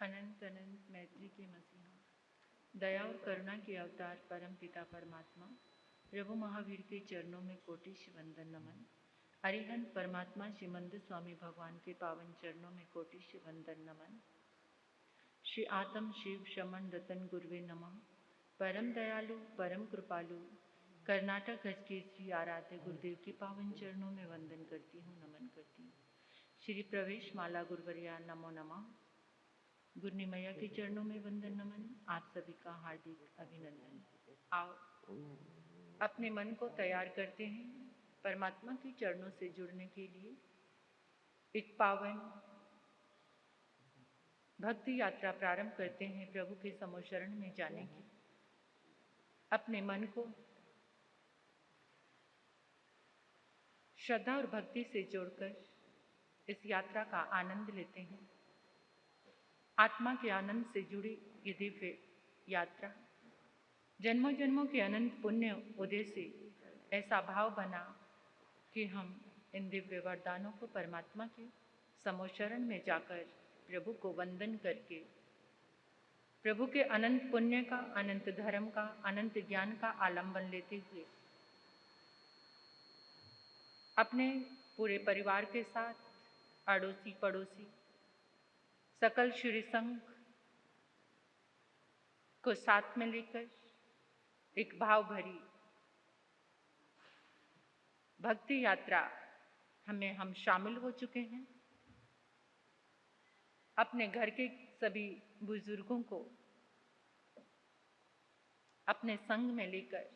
अनंत अनंत मैत्री के मसीहा, दया और करुणा के अवतार परम पिता परमात्मा प्रभु महावीर के चरणों में कोटिश वंदन नमन। अरिहंत परमात्मा श्रीमंद स्वामी भगवान के पावन चरणों में कोटिश वंदन नमन। श्री आत्म शिव शमन रतन गुरुवे नमः। परम दयालु परम कृपालु कर्नाटक गज के श्री आराध्य गुरुदेव के पावन चरणों में वंदन करती हूँ, नमन करती हूँ। श्री प्रवेश माला गुरुवरिया नमो नमः। गुरनी मैया के चरणों में वंदन नमन। आप सभी का हार्दिक अभिनंदन। आओ अपने मन को तैयार करते हैं परमात्मा के चरणों से जुड़ने के लिए, एक पावन भक्ति यात्रा प्रारंभ करते हैं प्रभु के समोशरण में जाने की। अपने मन को श्रद्धा और भक्ति से जोड़कर इस यात्रा का आनंद लेते हैं। आत्मा के आनंद से जुड़ी ये दिव्य यात्रा जन्मों जन्मों के अनंत पुण्य उदय से ऐसा भाव बना कि हम इन दिव्य वरदानों को परमात्मा के समोशरण में जाकर प्रभु को वंदन करके प्रभु के अनंत पुण्य का, अनंत धर्म का, अनंत ज्ञान का आलंबन लेते हुए अपने पूरे परिवार के साथ, अड़ोसी पड़ोसी, सकल श्री संघ को साथ में लेकर एक भाव भरी भक्ति यात्रा हम शामिल हो चुके हैं। अपने घर के सभी बुजुर्गों को अपने संग में लेकर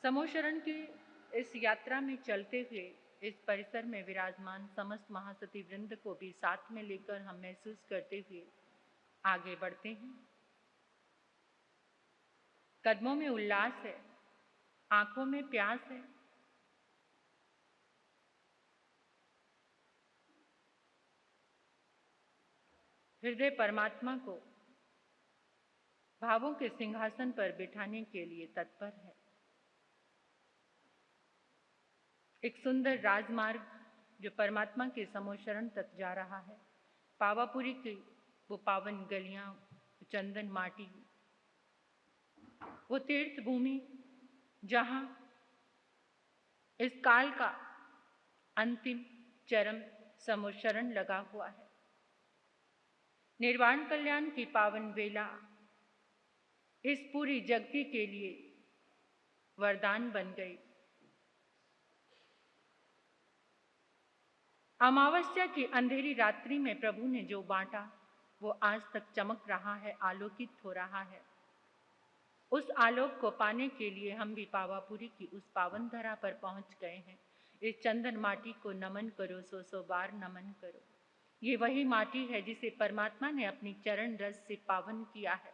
समोशरण की इस यात्रा में चलते हुए इस परिसर में विराजमान समस्त महासती वृंद को भी साथ में लेकर हम महसूस करते हुए आगे बढ़ते हैं। कदमों में उल्लास है, आंखों में प्यास है। हृदय परमात्मा को भावों के सिंहासन पर बिठाने के लिए तत्पर है। एक सुंदर राजमार्ग जो परमात्मा के समोशरण तक जा रहा है। पावापुरी की वो पावन गलियां, चंदन माटी, वो तीर्थ भूमि जहां इस काल का अंतिम चरम समोशरण लगा हुआ है। निर्वाण कल्याण की पावन वेला इस पूरी जगती के लिए वरदान बन गई। अमावस्या की अंधेरी रात्रि में प्रभु ने जो बांटा वो आज तक चमक रहा है, आलोकित हो रहा है। उस आलोक को पाने के लिए हम भी पावापुरी की उस पावन धरा पर पहुंच गए हैं। इस चंदन माटी को नमन करो, सौ सौ बार नमन करो। ये वही माटी है जिसे परमात्मा ने अपनी चरण रस से पावन किया है।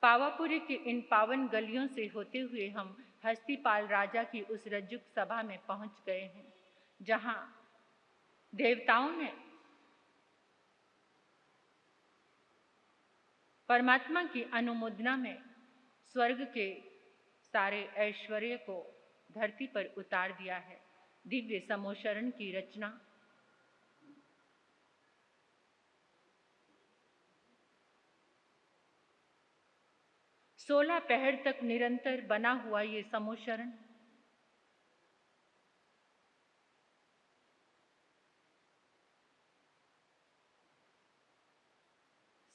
पावापुरी की इन पावन गलियों से होते हुए हम हस्तिपाल राजा की उस रज्जुक सभा में पहुंच गए हैं, जहां देवताओं ने परमात्मा की अनुमोदना में स्वर्ग के सारे ऐश्वर्य को धरती पर उतार दिया है। दिव्य समोशरण की रचना सोलह पहर तक निरंतर बना हुआ ये समोशरण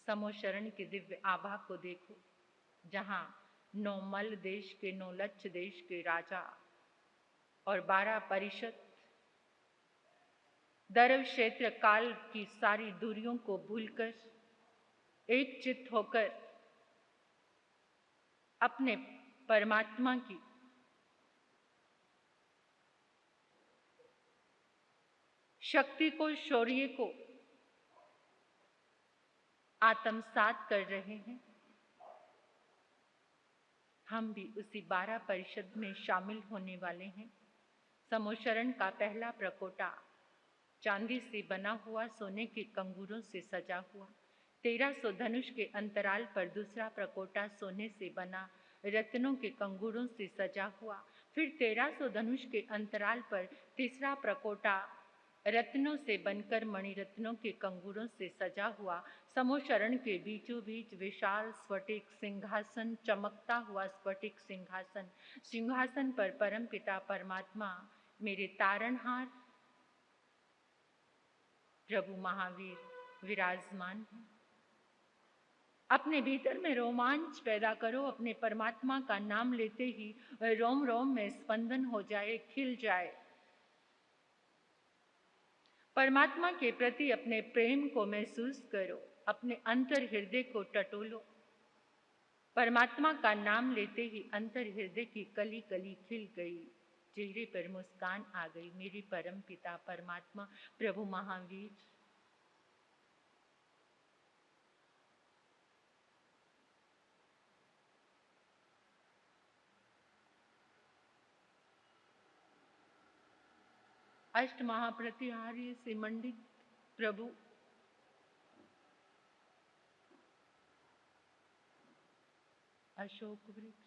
समोशरण के दिव्य आभा को देखो, जहां 9 मल देश के, 9 लच्छ देश के राजा और 12 परिषद दरव क्षेत्र काल की सारी दूरियों को भूलकर एक चित्त होकर अपने परमात्मा की शक्ति को, शौर्य को आत्मसात कर रहे हैं। हम भी उसी 12 परिषद में शामिल होने वाले हैं। समोशरण का पहला प्रकोटा चांदी से बना हुआ, सोने के कंगूरों से सजा हुआ। 1300 धनुष के अंतराल पर दूसरा प्रकोटा सोने से बना, रत्नों के कंगूरों से सजा हुआ। फिर 1300 धनुष के अंतराल पर तीसरा प्रकोटा रत्नों से बनकर मणिरत्नों के कंगूरों से सजा हुआ समोशरण के बीचों बीच विशाल स्फटिक सिंहासन, चमकता हुआ स्फटिक सिंहासन, सिंहासन पर परमपिता परमात्मा मेरे तारणहार प्रभु महावीर विराजमान है। अपने भीतर में रोमांच पैदा करो, अपने परमात्मा का नाम लेते ही रोम रोम में स्पंदन हो जाए, खिल जाए। परमात्मा के प्रति अपने प्रेम को महसूस करो, अपने अंतर हृदय को टटोलो। परमात्मा का नाम लेते ही अंतर हृदय की कली कली खिल गई, चेहरे पर मुस्कान आ गई। मेरे परम पिता परमात्मा प्रभु महावीर अष्ट महाप्रतिहार्य से मंडित प्रभु अशोक वृक्ष,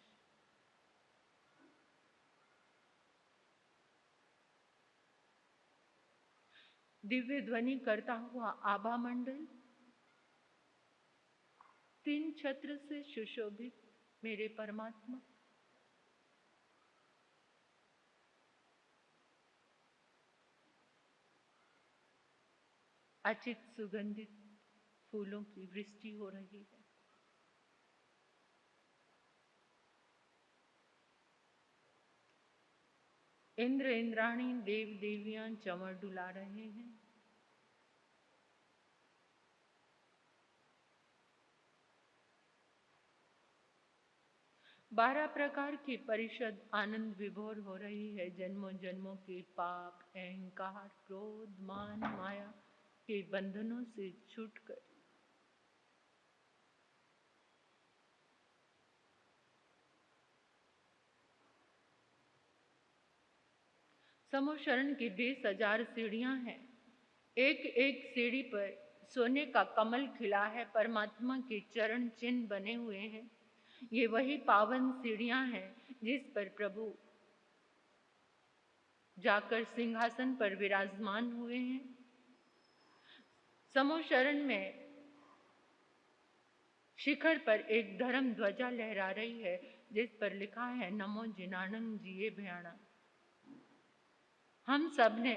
दिव्य ध्वनि करता हुआ आभा मंडल, तीन छत्र से सुशोभित मेरे परमात्मा, अचित सुगंधित फूलों की वृष्टि हो रही है। इंद्र इंद्राणी देव देवियां चमर डुला रहे हैं। बारह प्रकार की परिषद आनंद विभोर हो रही है। जन्मों जन्मों के पाप, अहंकार, क्रोध, मान, माया के बंधनों से छूटकर समोशरण की 20,000 सीढ़ियां हैं। एक एक सीढ़ी पर सोने का कमल खिला है, परमात्मा के चरण चिन्ह बने हुए हैं। ये वही पावन सीढ़ियां हैं जिस पर प्रभु जाकर सिंहासन पर विराजमान हुए हैं। समोशरण में शिखर पर एक धर्म ध्वजा लहरा रही है जिस पर लिखा है नमो जिनानंद जिए भयाणा। हम सब ने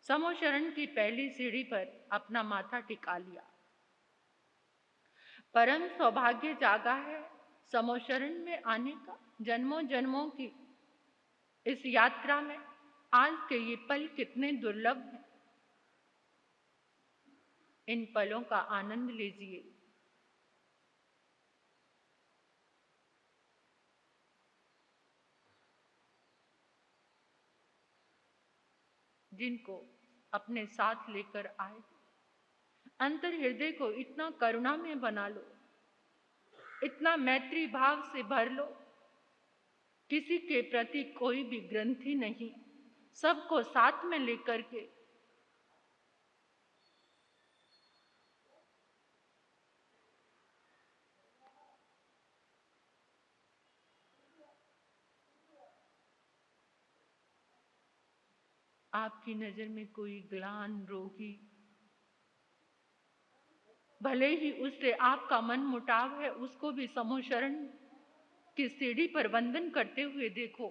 समोशरण की पहली सीढ़ी पर अपना माथा टिका लिया। परम सौभाग्य जागा है समोशरण में आने का। जन्मों जन्मों की इस यात्रा में आज के ये पल कितने दुर्लभ हैं। इन पलों का आनंद लीजिए। जिनको अपने साथ लेकर आए, अंतर हृदय को इतना करुणा में बना लो, इतना मैत्री भाव से भर लो। किसी के प्रति कोई भी ग्रंथि नहीं, सबको साथ में लेकर के आपकी नजर में कोई ग्लान रोगी, भले ही उससे आपका मन मुटाव है, उसको भी समोशरण की सीढ़ी पर वंदन करते हुए देखो।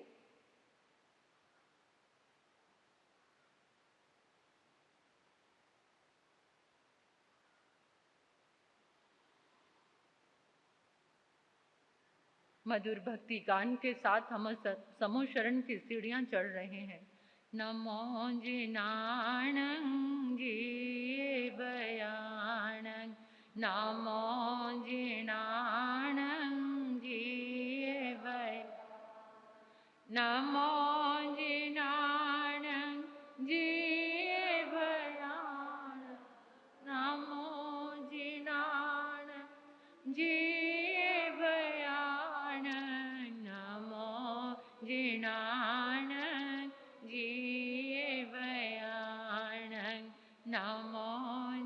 मधुर भक्ति गान के साथ हम समोशरण की सीढ़ियां चढ़ रहे हैं। नमो जिनाणं जी बयाणं, नमो जिनाणं जी बय, नमो जिनाणं जी बयाणं, नमो जिनाणं जी जिनाणं जिए बयाणं, नमो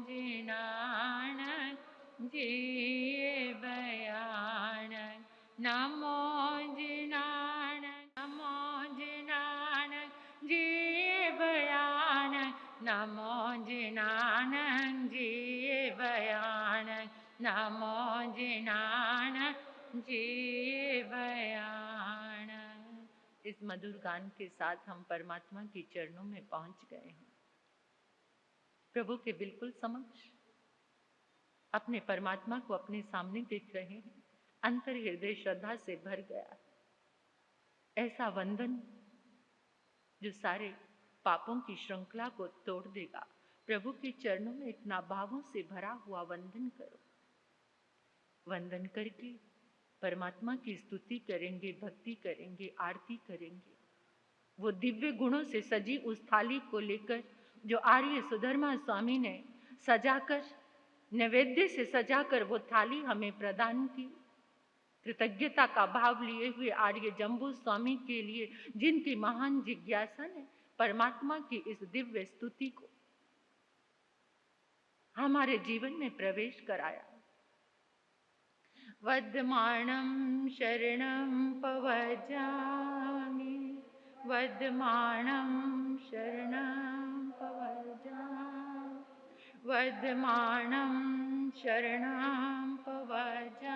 जिनाणं जिए बयाणं, नमो जिनाणं, नमो नमो जिनान जीवयान। इस मधुर गान के साथ हम परमात्मा के चरणों में पहुंच गए हैं। प्रभु के बिल्कुल समक्ष अपने परमात्मा को अपने सामने देख रहे हैं। अंतर हृदय श्रद्धा से भर गया। ऐसा वंदन जो सारे पापों की श्रृंखला को तोड़ देगा। प्रभु के चरणों में इतना भावों से भरा हुआ वंदन करो। वंदन करके परमात्मा की स्तुति करेंगे, भक्ति करेंगे, आरती करेंगे। वो दिव्य गुणों से सजी उस थाली को लेकर जो आर्य सुधर्मा स्वामी ने सजाकर, नैवेद्य से सजाकर वो थाली हमें प्रदान की। कृतज्ञता का भाव लिए हुए आर्य जम्बू स्वामी के लिए, जिनकी महान जिज्ञासा ने परमात्मा की इस दिव्य स्तुति को हमारे जीवन में प्रवेश कराया। वद्माणं शरणं पवजामि, वद्माणं शरणं पवजामि, वद्माणं शरणं पवजामि।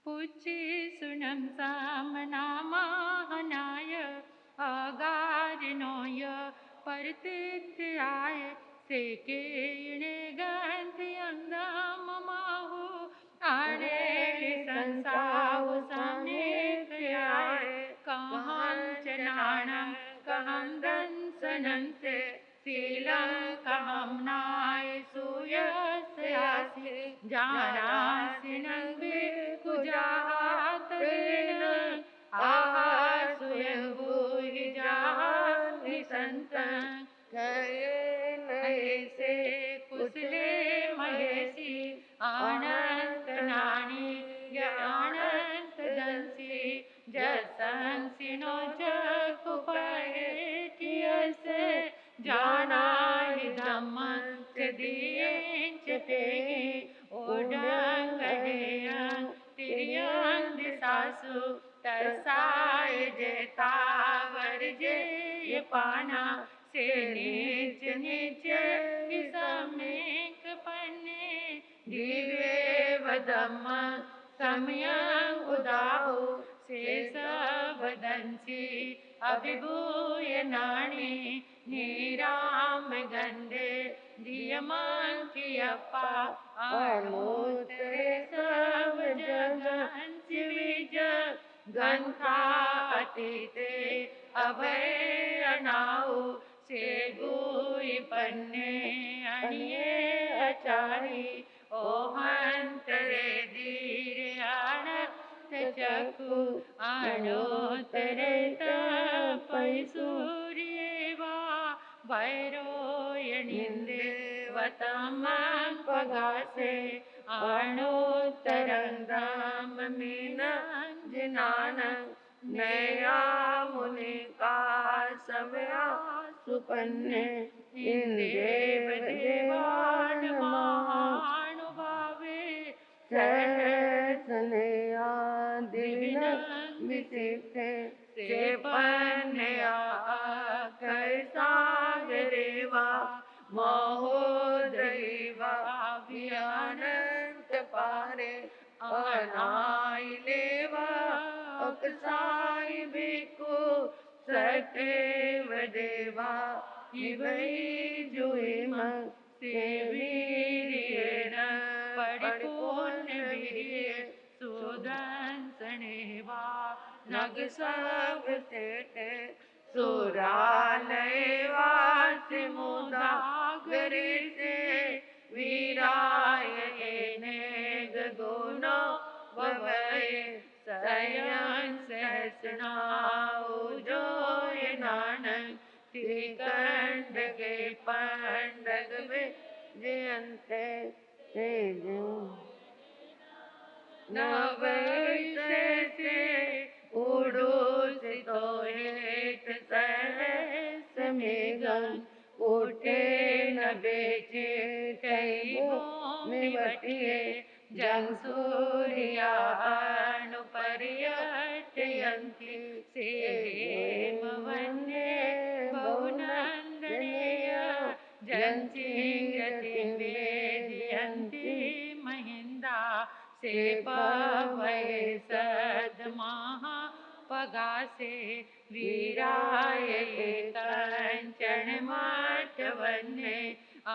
पुच्छि सुनं सामनामाहनाय अगारिणोय परतीर्थाय सेकेणे गन्ध्यङ्गममाहु आरे संसाव समेतयाय कहं चनानं कहं दंसनन्ते शीलं कहं नाय सूयस्यासि जानासि नंगे कुजातरेण आहा स्वयंभूहि जानि संतं गए नये से कुशले महेशी अनंत नानी अनंत दंसी जसंसिनो जकुपहेटियसे जानाहि धम्मं च दियं च पेहि ओडंगहेयं तिर्यं दिशासु तसाय जेतावर्जेय पाना से नीच नीच समेक पन्ने दिवे वदम समयं उदाहु शेष वदंसी अभिभूय नानी नीराम गंधे दियमंकियप्पा अणोत्तरे सब जगंसि विज गंथा अतीते अभय अनाहु से गुई पन्ने अनिये अचारी ओहंतरे धीरे अनंत चक्षु अणोत्तरे तपै सूर्येवा वैरोयणिंदे वतमं पगासे अणोत्तरं धाम मीनं जिनानं नया मुनिका समया सुपन्ने इंदेव देवान महानुभावे सहसनया दिविनं विचित्ते से पन्नया कैसागरेवा महोदयवा विअनंत पारे अनाइलेवा अकसाई भिक्खु सटेव देवा इवै जुइमं सेवीर्येण परिपूर्ण वीर्ये सुदंसनेवा नग सब तेटे सुरालयवासि मुदागरे से वीराय एने गगुनो ववये सयं सहस्रनाउजोय नानं तिकंडके पंडग विजयन्ते तेजो नवैसे उडुसितो हेत सहस्रमेघं उठे न बेचे कई भूमिवटिये जं सूर्यानुपर्यटयन्ति सेम वन्दे बहुनन्दनीय जंसिंगतिं वेदयन्ति महिन्दा सेपवये सद्महा पगासे वीराय कंचनमठवन्ने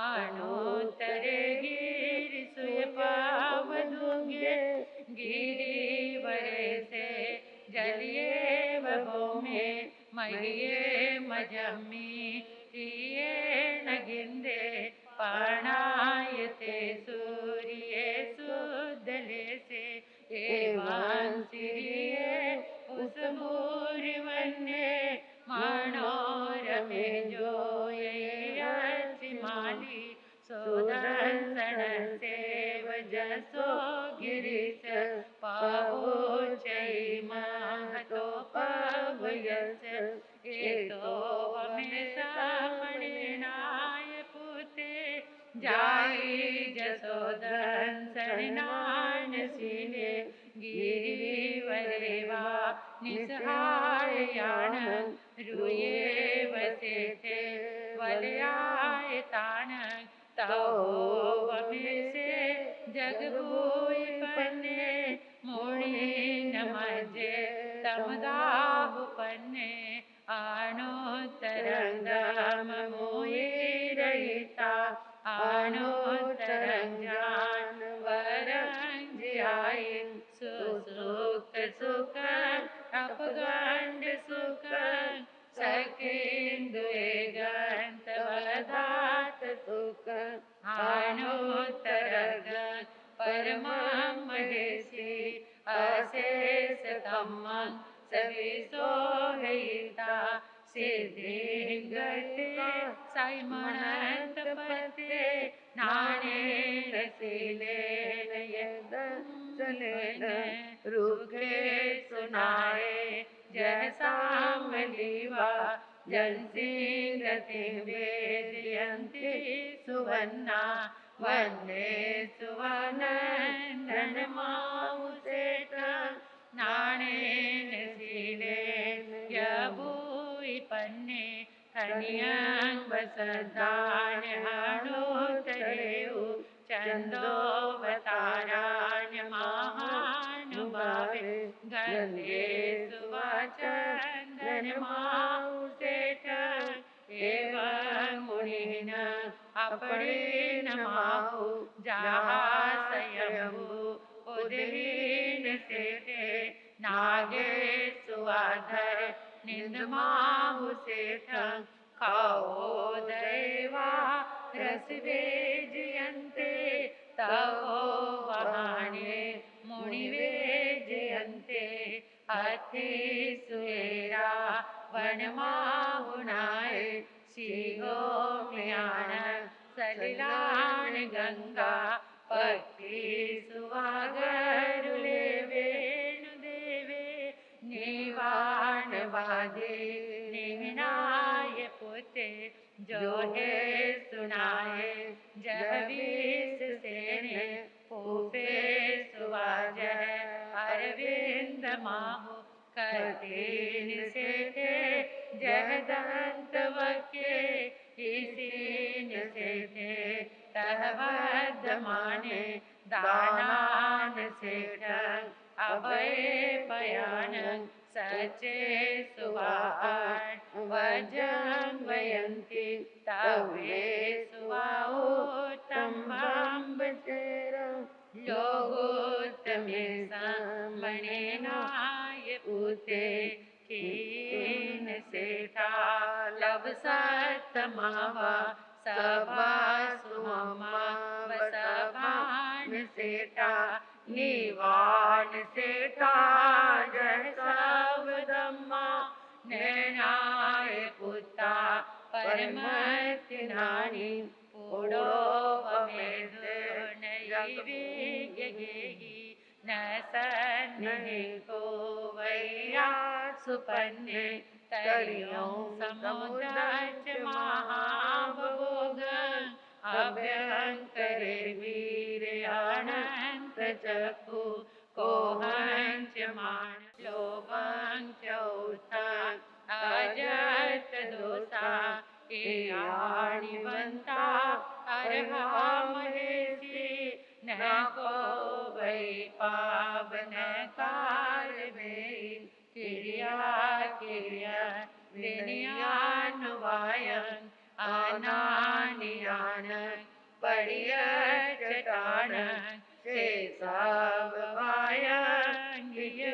अणोत्तरे गिरिसुयपावदुर्गे गिरिवरे से जलिये भौमे महिये मजम्मी प्रिये नगिंदे पाणायते सूर्ये सुदले से एवं सिरिये उस भूरिवन्ने मनोरमे जोये यचिमाली सोदंसन सेव जसो गिरिश पहुँचै महतो पवयस एतो हमेशा मणिनाय पुते जाई जसोदंसन नान सिले गिरिवरेवा निसहायान रुये वसे थे वलयाय तान तो वमेसे जगभूय पन्ने मोणी नमजे तमगाहु पन्ने आणोत्तरंगम मोहि रहिता आणोत्तरंजान वरंजाई सुसुख सुख अपगंड सुख सकिंदुए गंत वदात सुख आणोत्तरग परमं महेशी अशेष तम्मं सविसोहिता सिद्धि गते साइमनंत पते नानेन सिलेन यद सुनेन रुखे सुनाए जैसा मलीवा जंसिंगति वेदयन्ति सुवन्ना वन्ने सुवनन्दन माउसेठ नाणेन सीलेन यभूय पन्ने कन्यं वसदान हणोत्तरेउ चंदोवतारान महानुभावे गंगे सुवाचंदन माउसेठ एवं मुनिन अपडेन माहु जहासयंभु उदहीन सेठे नागे सुवाधर निंदमाहु सेठ खाओ दैवा रसवेजयन्ते तवो वहाने मुनिवेजयन्ते अति सुएरा वनमाहुनाय सिंहो म्यान सलिलान गंगा पक्षी सुवागरुले वेणुदेवे निवान बाजे निघनाय पुते जो है सुनाए जहवीस सेने पूपे सुवाज अरविंद माहु कतीन सेठे जहदंत वके इसीन सेठे तहवद माने दानान सेठ अभय पयान सचे सुवान वजं वयन्ति तवे सुवाओ तम्बाम्बचेर लोगोत्तमे मणिनाय पुते कीन सेठा लब सत्तमावा सभा सुममा वसभान सेठा निवान सेठा जैसवदम्मा नैनाय पुता परमतिनानी पूडो वमेद नैविज्ञेहि न सन्ने को वैया सुपन्ने तरियों समुदाच महाभोग अभ्यंकरे वीर अनंत चक्षु कोहंच मान लोभं चौथा अजत दोषा ए आणिवंता अरहा महेशी नको वै पावन कारवे किरिया किरिया विनयानुवायन अनानियान पड़िय चटान से साववायंगिय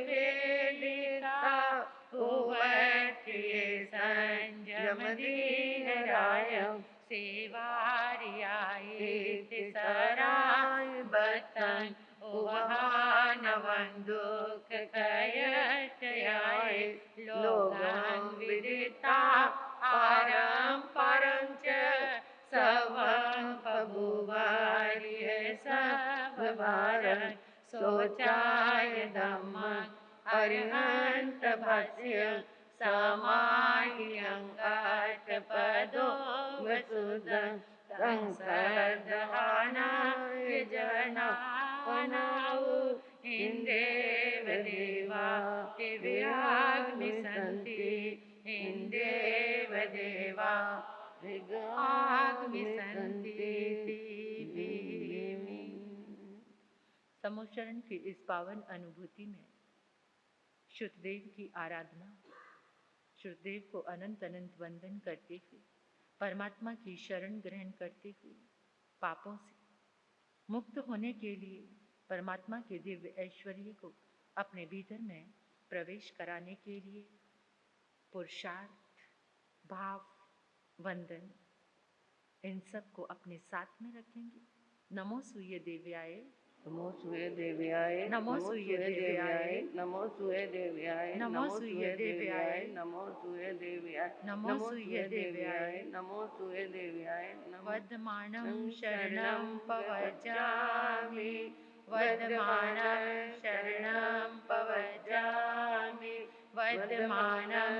वेदिता उवत्रिय संयम दीनरायं सेवारियाये तिसराय बतन उवहानवन दुख कयतयाय लोगं विदिता आरं परं च सवं बभुवार्य सभवारं सोचाय धम्मं अरहंत भस्य समाह्यंगात पदो वसुदं संसर्दहानाय जनानाउ इंदेव देवा दिव्याग्नि सन्ति इंदेव देवा दिव्याग्नि सन्ति। समोचरण की इस पावन अनुभूति में श्रुतदेव की आराधना, श्रुतदेव को अनंत अनंत वंदन करते हुए, परमात्मा की शरण ग्रहण करते हुए, पापों से मुक्त होने के लिए परमात्मा के दिव्य ऐश्वर्य को अपने भीतर में प्रवेश कराने के लिए पुरुषार्थ, भाव, वंदन, इन सब को अपने साथ में रखेंगे। नमो सूर्य देव्याय, नमो सूर्य देव्याय, नमो सूर्य देव्याय, नमो सूर्य देव्याय, नमो सूर्य देव्याय, नमो सूर्य देव्याय, नमो सूर्य देव्याय, नमो सूर्य देव्याय। वर्धमानं शरणं पवजामि, वर्धमानं शरणं पवजामि, वर्धमानं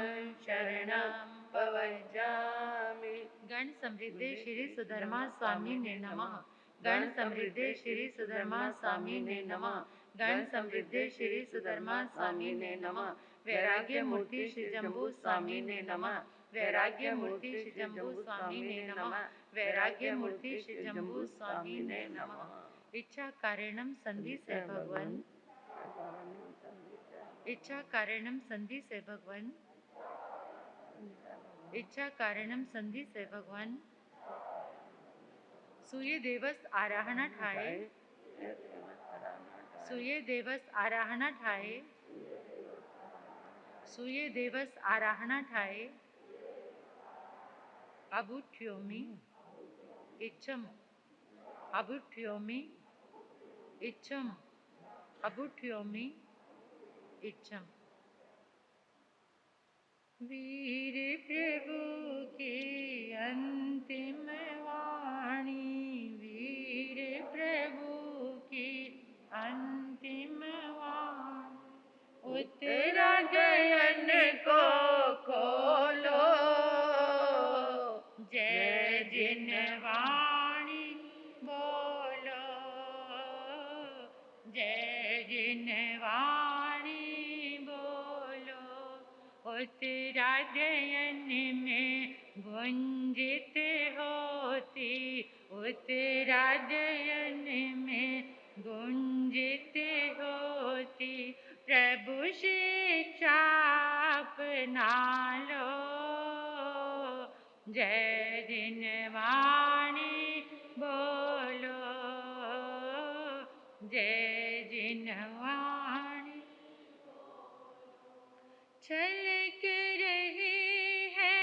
शरणं पवजामि। गण समृद्धे श्री सुधर्मा स्वामी ने नमः। गण समृद्धे श्री सुधर्मा स्वामी ने नमः। गण समृद्धे श्री सुधर्मा स्वामी ने नमः। वैराग्य मूर्ति श्री जम्बू स्वामी ने नमः। वैराग्य मूर्ति श्री जम्बू स्वामी ने नमः। वैराग्य मूर्ति श्री जम्बू स्वामी ने नमः। इच्छा कारणम संधि से भगवान, इच्छा कारणम संधि से भगवान, इच्छा कारणम संधि से भगवान सूर्य देवस आराहना ठाए, सूर्य देवस आराहना ठाए, सूर्य देवस आराहना ठाए। अबुठ्योमि इच्छम, अबुठ्योमि इच्छम, अबुठ्योमि इच्छम। वीर प्रभु की अंतिम वाणी, वीर प्रभु की अंतिम वाणी। उत्तरा गगन को खोलो, जय जिन वाणी बोलो, जय जिन वाणी बोलो। उत्तरा गगन में गुंजित होती, उत्तरा गगन में गुंजित होती। प्रभु शिक्षा अपना लो, जय जिन वाणी बोलो, जय जिन वाणी। छलक रही है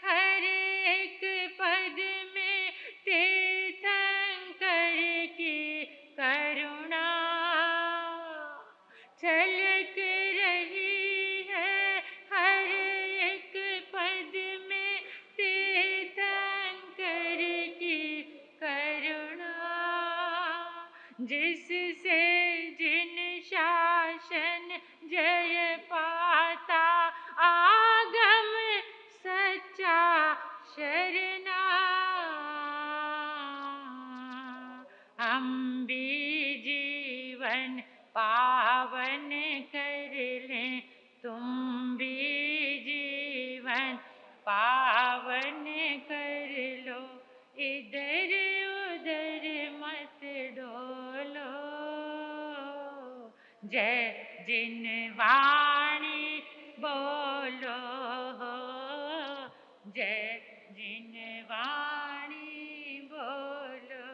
हर एक पद में तीर्थंकर की करुणा, छलक रही है हर एक पद में तीर्थंकर की करुणा। जिससे जिन शासन जय पाता, आगम सच्चा शरणा। हम भी जीवन पावन कर लें, तुम भी जीवन पावन कर जय जिनवाणी बोलो, जय जिनवाणी बोलो,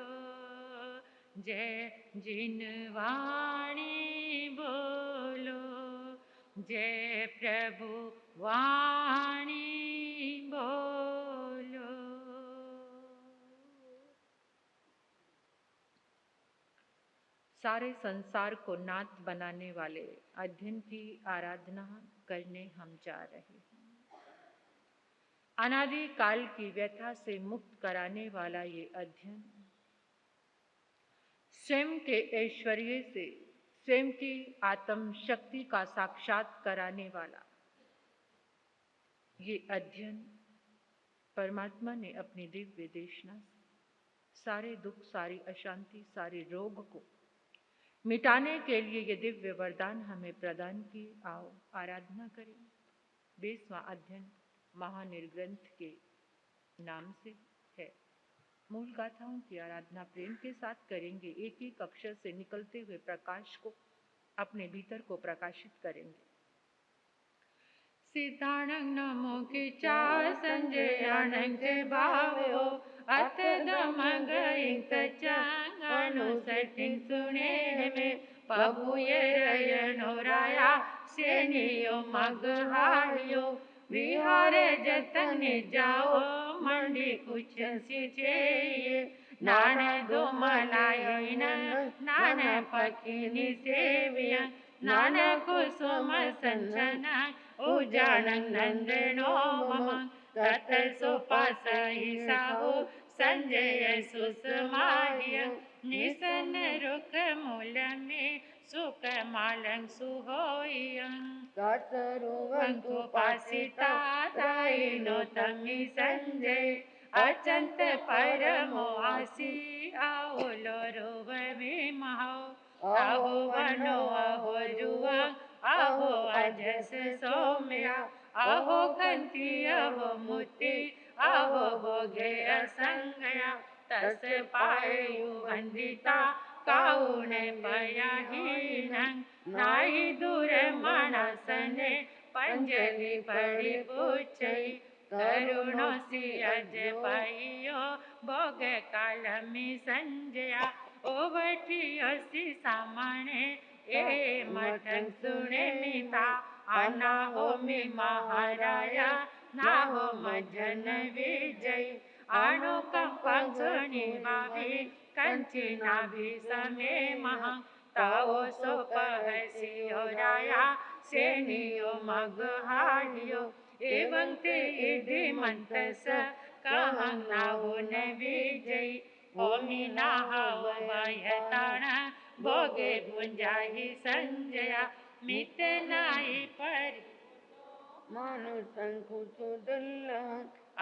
जय जिनवाणी बोलो, जय प्रभु वाणी बोलो। सारे संसार को नाथ बनाने वाले अध्ययन की आराधना करने हम जा रहे हैं। अनादि काल की व्यथा से मुक्त कराने वाला ये अध्ययन स्वयं के ऐश्वर्य से स्वयं की आत्म शक्ति का साक्षात कराने वाला ये अध्ययन परमात्मा ने अपनी दिव्य देशना से सारे दुख, सारी अशांति, सारे रोग को मिटाने के लिए ये दिव्य वरदान हमें प्रदान किए। आओ आराधना करें। 20वां अध्ययन महानिर्ग्रंथ के नाम से है। मूल गाथाओं की आराधना प्रेम के साथ करेंगे। एक एक अक्षर से निकलते हुए प्रकाश को अपने भीतर को प्रकाशित करेंगे। सिद्धाणं नमो किचा संजयाणं के भावो अथ दमंग इंतचांग अनुसटिंग सुने में पबुये रयनो राया सेनियो मगहारियो विहारे जतने जाओ मंडी कुछ सिचे नाने दो मलायन नाने पकिनी सेविया नाने कुसुम संजना उजानं नंदनो मम तत सुपासहि साहु संजय सुसमाह्य निसन रुक मूल में सुख मालं सुहोयं तत्सरुवन्तु पासिता ताइनो तमि संजय अचंत परमो आसी आओलो रोव विमहो आहो वनो आहो जुआ आहो अजस सौम्या आहो कंती आहो मुति आहो भोगे असंगया तस पायु वंदिता काउने पयाहीनं नाई दूर मानसने पंजलि पड़ी पूछई करुणो सी अज पाइयो भोग कालमी संजया ओ बैठियो सी सामने ए मटन सुने मिता आना हो मी महाराया ना हो मजन विजय आणो कंपन सुनी भाभी कंची नाभि समे महा ताओ सो पहसियो राया सेनियो मगहारियो एवं ते इधि मंतस कहं ना हो न विजय ओमी ना हाव भयताण भोगे भुंजाहि संजया मित नाई पर मानुसंकुचु दुल्ला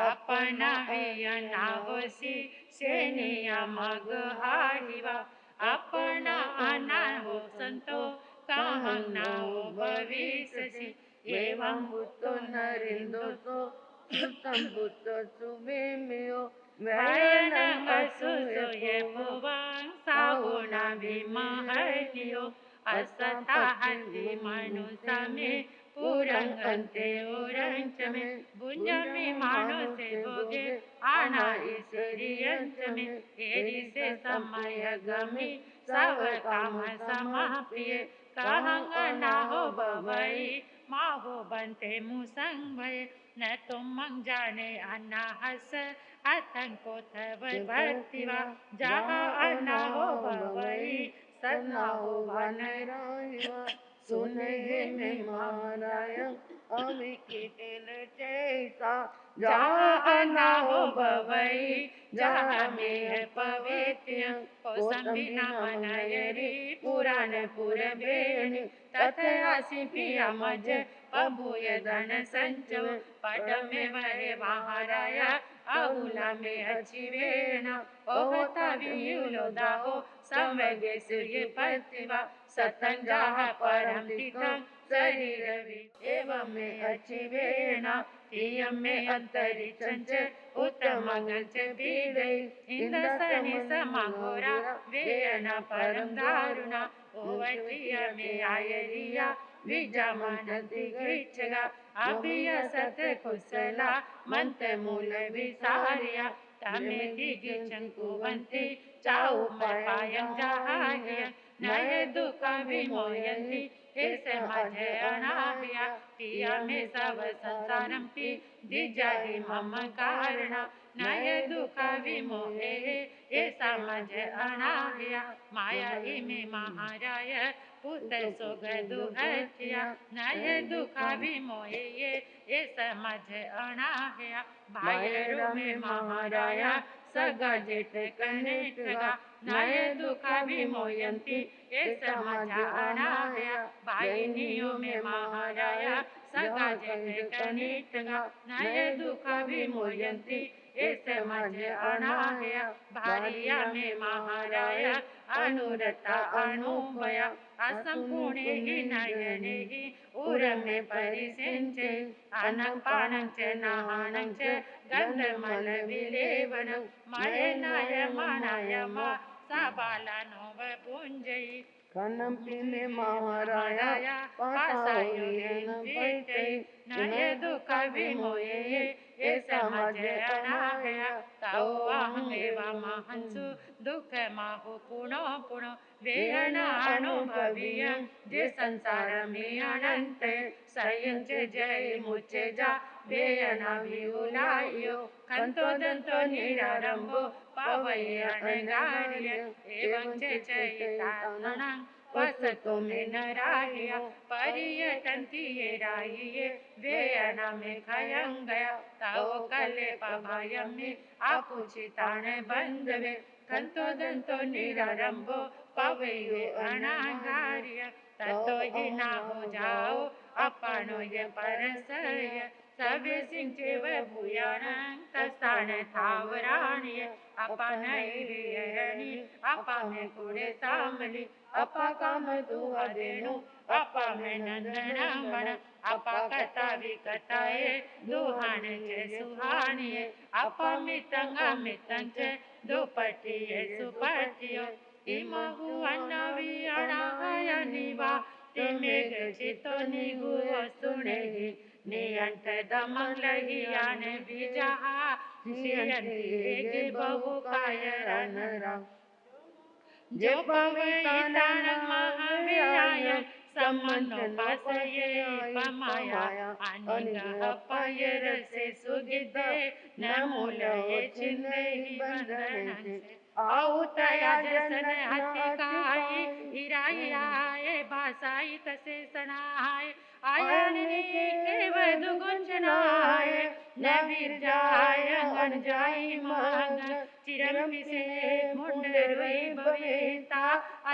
अपना वियना होसी सेनिया मगहारिवा अपना आना हो संतो कहं ना हो भविष्यसि एवं भूतो नरिंदोतो सुतम भूतो सुवेमियो भयनं असुसोये भुवं साहुना भीमहलियो असता हति मनुष्य में पुरं अंते उरंच में भुंजमी मानुषे भोगे आना ईश्वरियंच में एरि से समय गमी सब काम समाप्रिय कहं ना हो बवई माहो बनते मुसंग भय न तुम मंग जाने अन्ना हस अथं को थव भक्तिवा जहाँ अन्ना हो बवई सन्ना हो वनराया सुने में महाराया अमी की दिल चैसा जहाँ अन्ना हो बवई जहाँ में पवित्र कोसंबिना मनयरी पुराण पुरबेणी तथासि पिया मज पबुय धन संचव पट में वहे महाराया अहुला में अच्छी वेणा ओहता वियुलो दाहो समगे सूर्यपतिवा सतंजाः परं तीर्थं शरीरवि एवं मे अचिवेणा इयं मे अन्तरिक्षञ्च उत्तमगञ्च पीडै इन्दसनि समघोरा वेयना परं दारुणा ओवटिया मे आयरिया विजमानति गृच्छगा अभियसत कुशला मंत्र मूल विसारिया तमे दिगिचं कुवन्ति चाउपायं जाहार्य नय दुःख विमोयन्ति ऐसे माझे अनाहया पिया में सब संसारं पि दिजाहि मम कारण नय दुःख विमोहे ऐसा माझे अनाहया माया इमे महाराय पुत सोग दुहत्या नय दुःख विमोहे ऐसा माझे अनाहया बायरो में महाराया सगा जेठ कनेठगा नय दुःख विमोयन्ति ऐसा माझा अनाहया बायनियो में महाराया सगा जेठ कनेठगा नय दुःख विमोयन्ति ऐसे माझे अनाहया भारिया में महाराया अनुरता अनुभया असंपूर्णे हि नयने हि उर में परिसिंचे अनपानंच नाहानंच गंधमल विलेवन मये नय मनाय मा साबाला नोव पुंजई कनम्पि में महाराया पासायोन पीते नय दुःख विमोये ऐसा माझे अनाहया ताओ अहं एवा महंसु दुःख माहु पुनो पुनो वेहना अनुभवियं जे संसार में अनंत सयंच जय मुचे जा वेहना विउलायो कंतो दंतो निरारंभो पावय अनगार्य एवं चैताननं वसतो में नराहिया पर्यटन्ति ये राहिये वेयना में खयं गया ताओ कले पवायं में आपुचितान बंधवे कंतो दंतो निरारंभो पवयो अनागार्य ततो ही ना हो जाओ अपनो ये परसय सबे सिंचेव भूयानं तस्तान थावराणिय अपनय वियरणी अपने कुड़े तामली अपा काम दुआ देनु अपा में नंदनमन अपा कथा विकताए दुहान के सुहानिये अपा मितंगा मितंच दुपटिये सुपटियो इमहु अन्नवी अनाहय निवा तिमेग चितो निगु सुनेहि नियंत दमंगलहि आने बिजहा नियंती बहु कायरनरा जो पवितान महावीराय सम्मनो पासये पमाया अनिगह पायर से सुगिदे नमूलये चिन्हे बंधनंसे आउतया जसन हतिकाई इराई भाषाई तसे सनाय आयनि केव दुगुंचनाय नवीर जाय गण जाय मग चिरंपि से मुंडरुई भवेता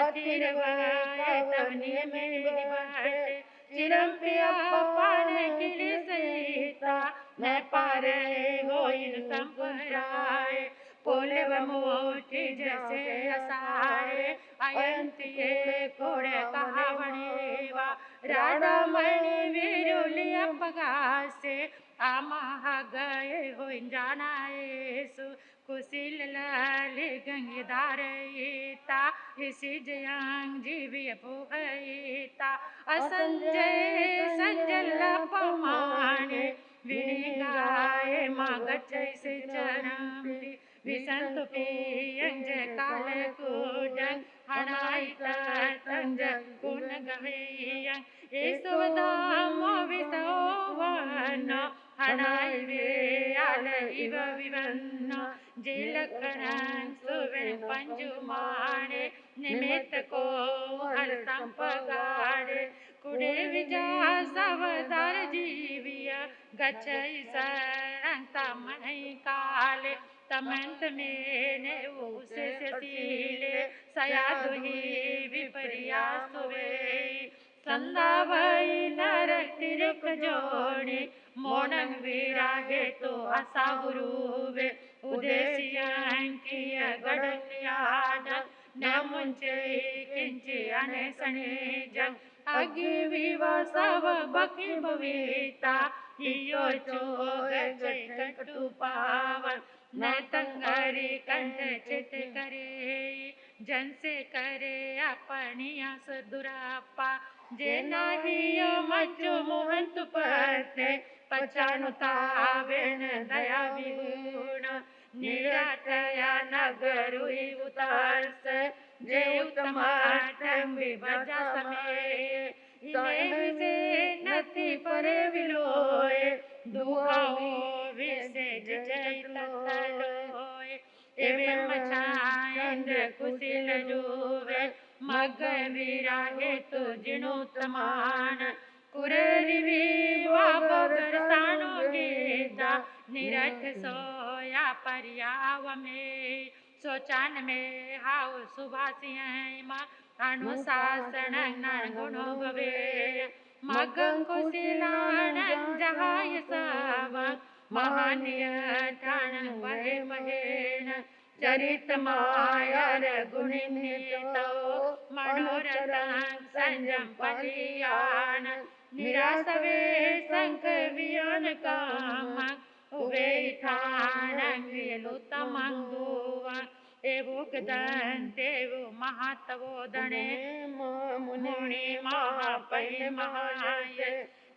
अतिरवाय तवनिय में दिवाटे चिरंपि अपान किले सहिता न पारे होइल संपराय पोलेव मोटी जैसे असाए अयंतिये कोड़े कहावनेवा राडामणि विरुलिया पगासे आमा गए हो जानाएसु कुशिल लाले गंगेदारयिता इसी जयांग जीविय पुहयिता असंजय संजल पमाने विनिगाए मागच्चै से चरंति विसंतु पियंज काल कुडं हनाइता तंज गुण गहयं ईसवदामो विसोवन हनाइ वे आल इव विवन्न जिलकरं सुवें पंजुमाने निमित्त को हर संपगाड़े कुड़े विजा सवदार जीविया गच्छै सरं तमनै काले तमंत मेने उसे सीले सयादुही विपरिया सुवे संदावई नरक तिरुक जोड़े मोनंग विरागे तो असा गुरुवे उदेशियं किया गड़न्याद न मुंचे किंची अनेसणी जग अगी विवासाव बकी भविता हियो चोग जय कटु पावन न तंगरी कंठ चित करे जन से करे अपनी आस दुरापा जे नाही मज्जो मोहन तुपते पचानुता वेण दया विगुण निराटया नगरुई उतारस जे उत्तमार्थम विभजा समे इने विसे नति परे विलोय दुहाओ विसे जय तलोय एवे मचायंद कुशिल जुवे मग वीरा हेतु जिणुतमान कुरेरिवी वाबर सानो गीता निरख सोया परियाव में सोचान में हाउ सुभाषिया अनुशासन गुण भवे मगं कुशिलान जहाय सब महानिय ठाण वहे महेन चरित मायर गुणितो मनोरथं संजम पलियान निरासवे संक वियन काम उवे ठाण विलुतमंगुवा एवुगदं देवु महातवोदणे मुनि महापै महाय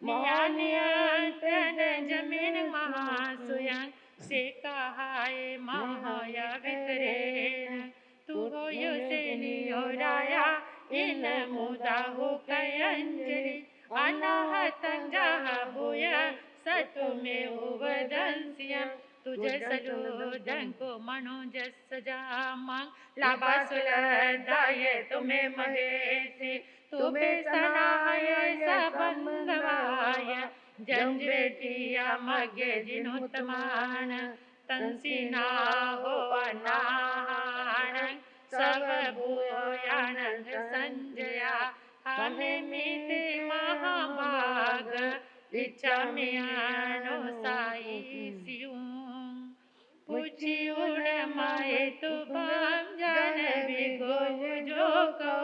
नियानियंतन जमीन महासुयं से कहाय महाया वितरेण तू हो यो से नियो राया इन मुदा हो कयंजलि अनाहतं जहा भूया सतु में उवदंस्या तुझे सलूदं को मनोजस सजामं लाभासुल दाये तुम्हें महेसी तुबे सनाय सबंगवाय जम बेटिया मगे जिनुतमान तंसीना हो अनाहान सब भूयानंद संजया हमें मीते महाभाग इच्छा मियानो साई सियूं पूछी उड़ माए तु बम जान बिगो जो को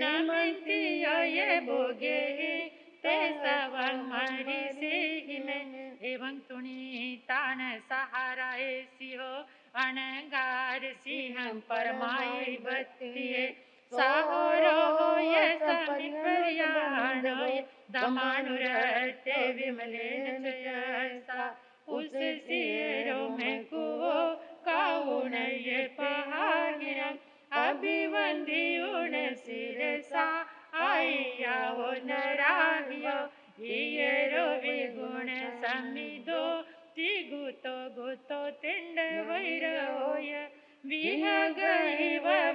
नमती ये भोगे ते सवंग मरी से में एवं तुणी तान सहारा सियो अनगार सिंह परमाई बत्तिये साहोरो ये समिपर्यानो दमानुरते विमलेन जयसा उस सिरो में कुओ काउन ये पहागिरा अभिवंदी उन सिरसा आया हो नराहियो ये रो विगुण समिदो तिगुतो गुतो तिंड वैर होय विहगहि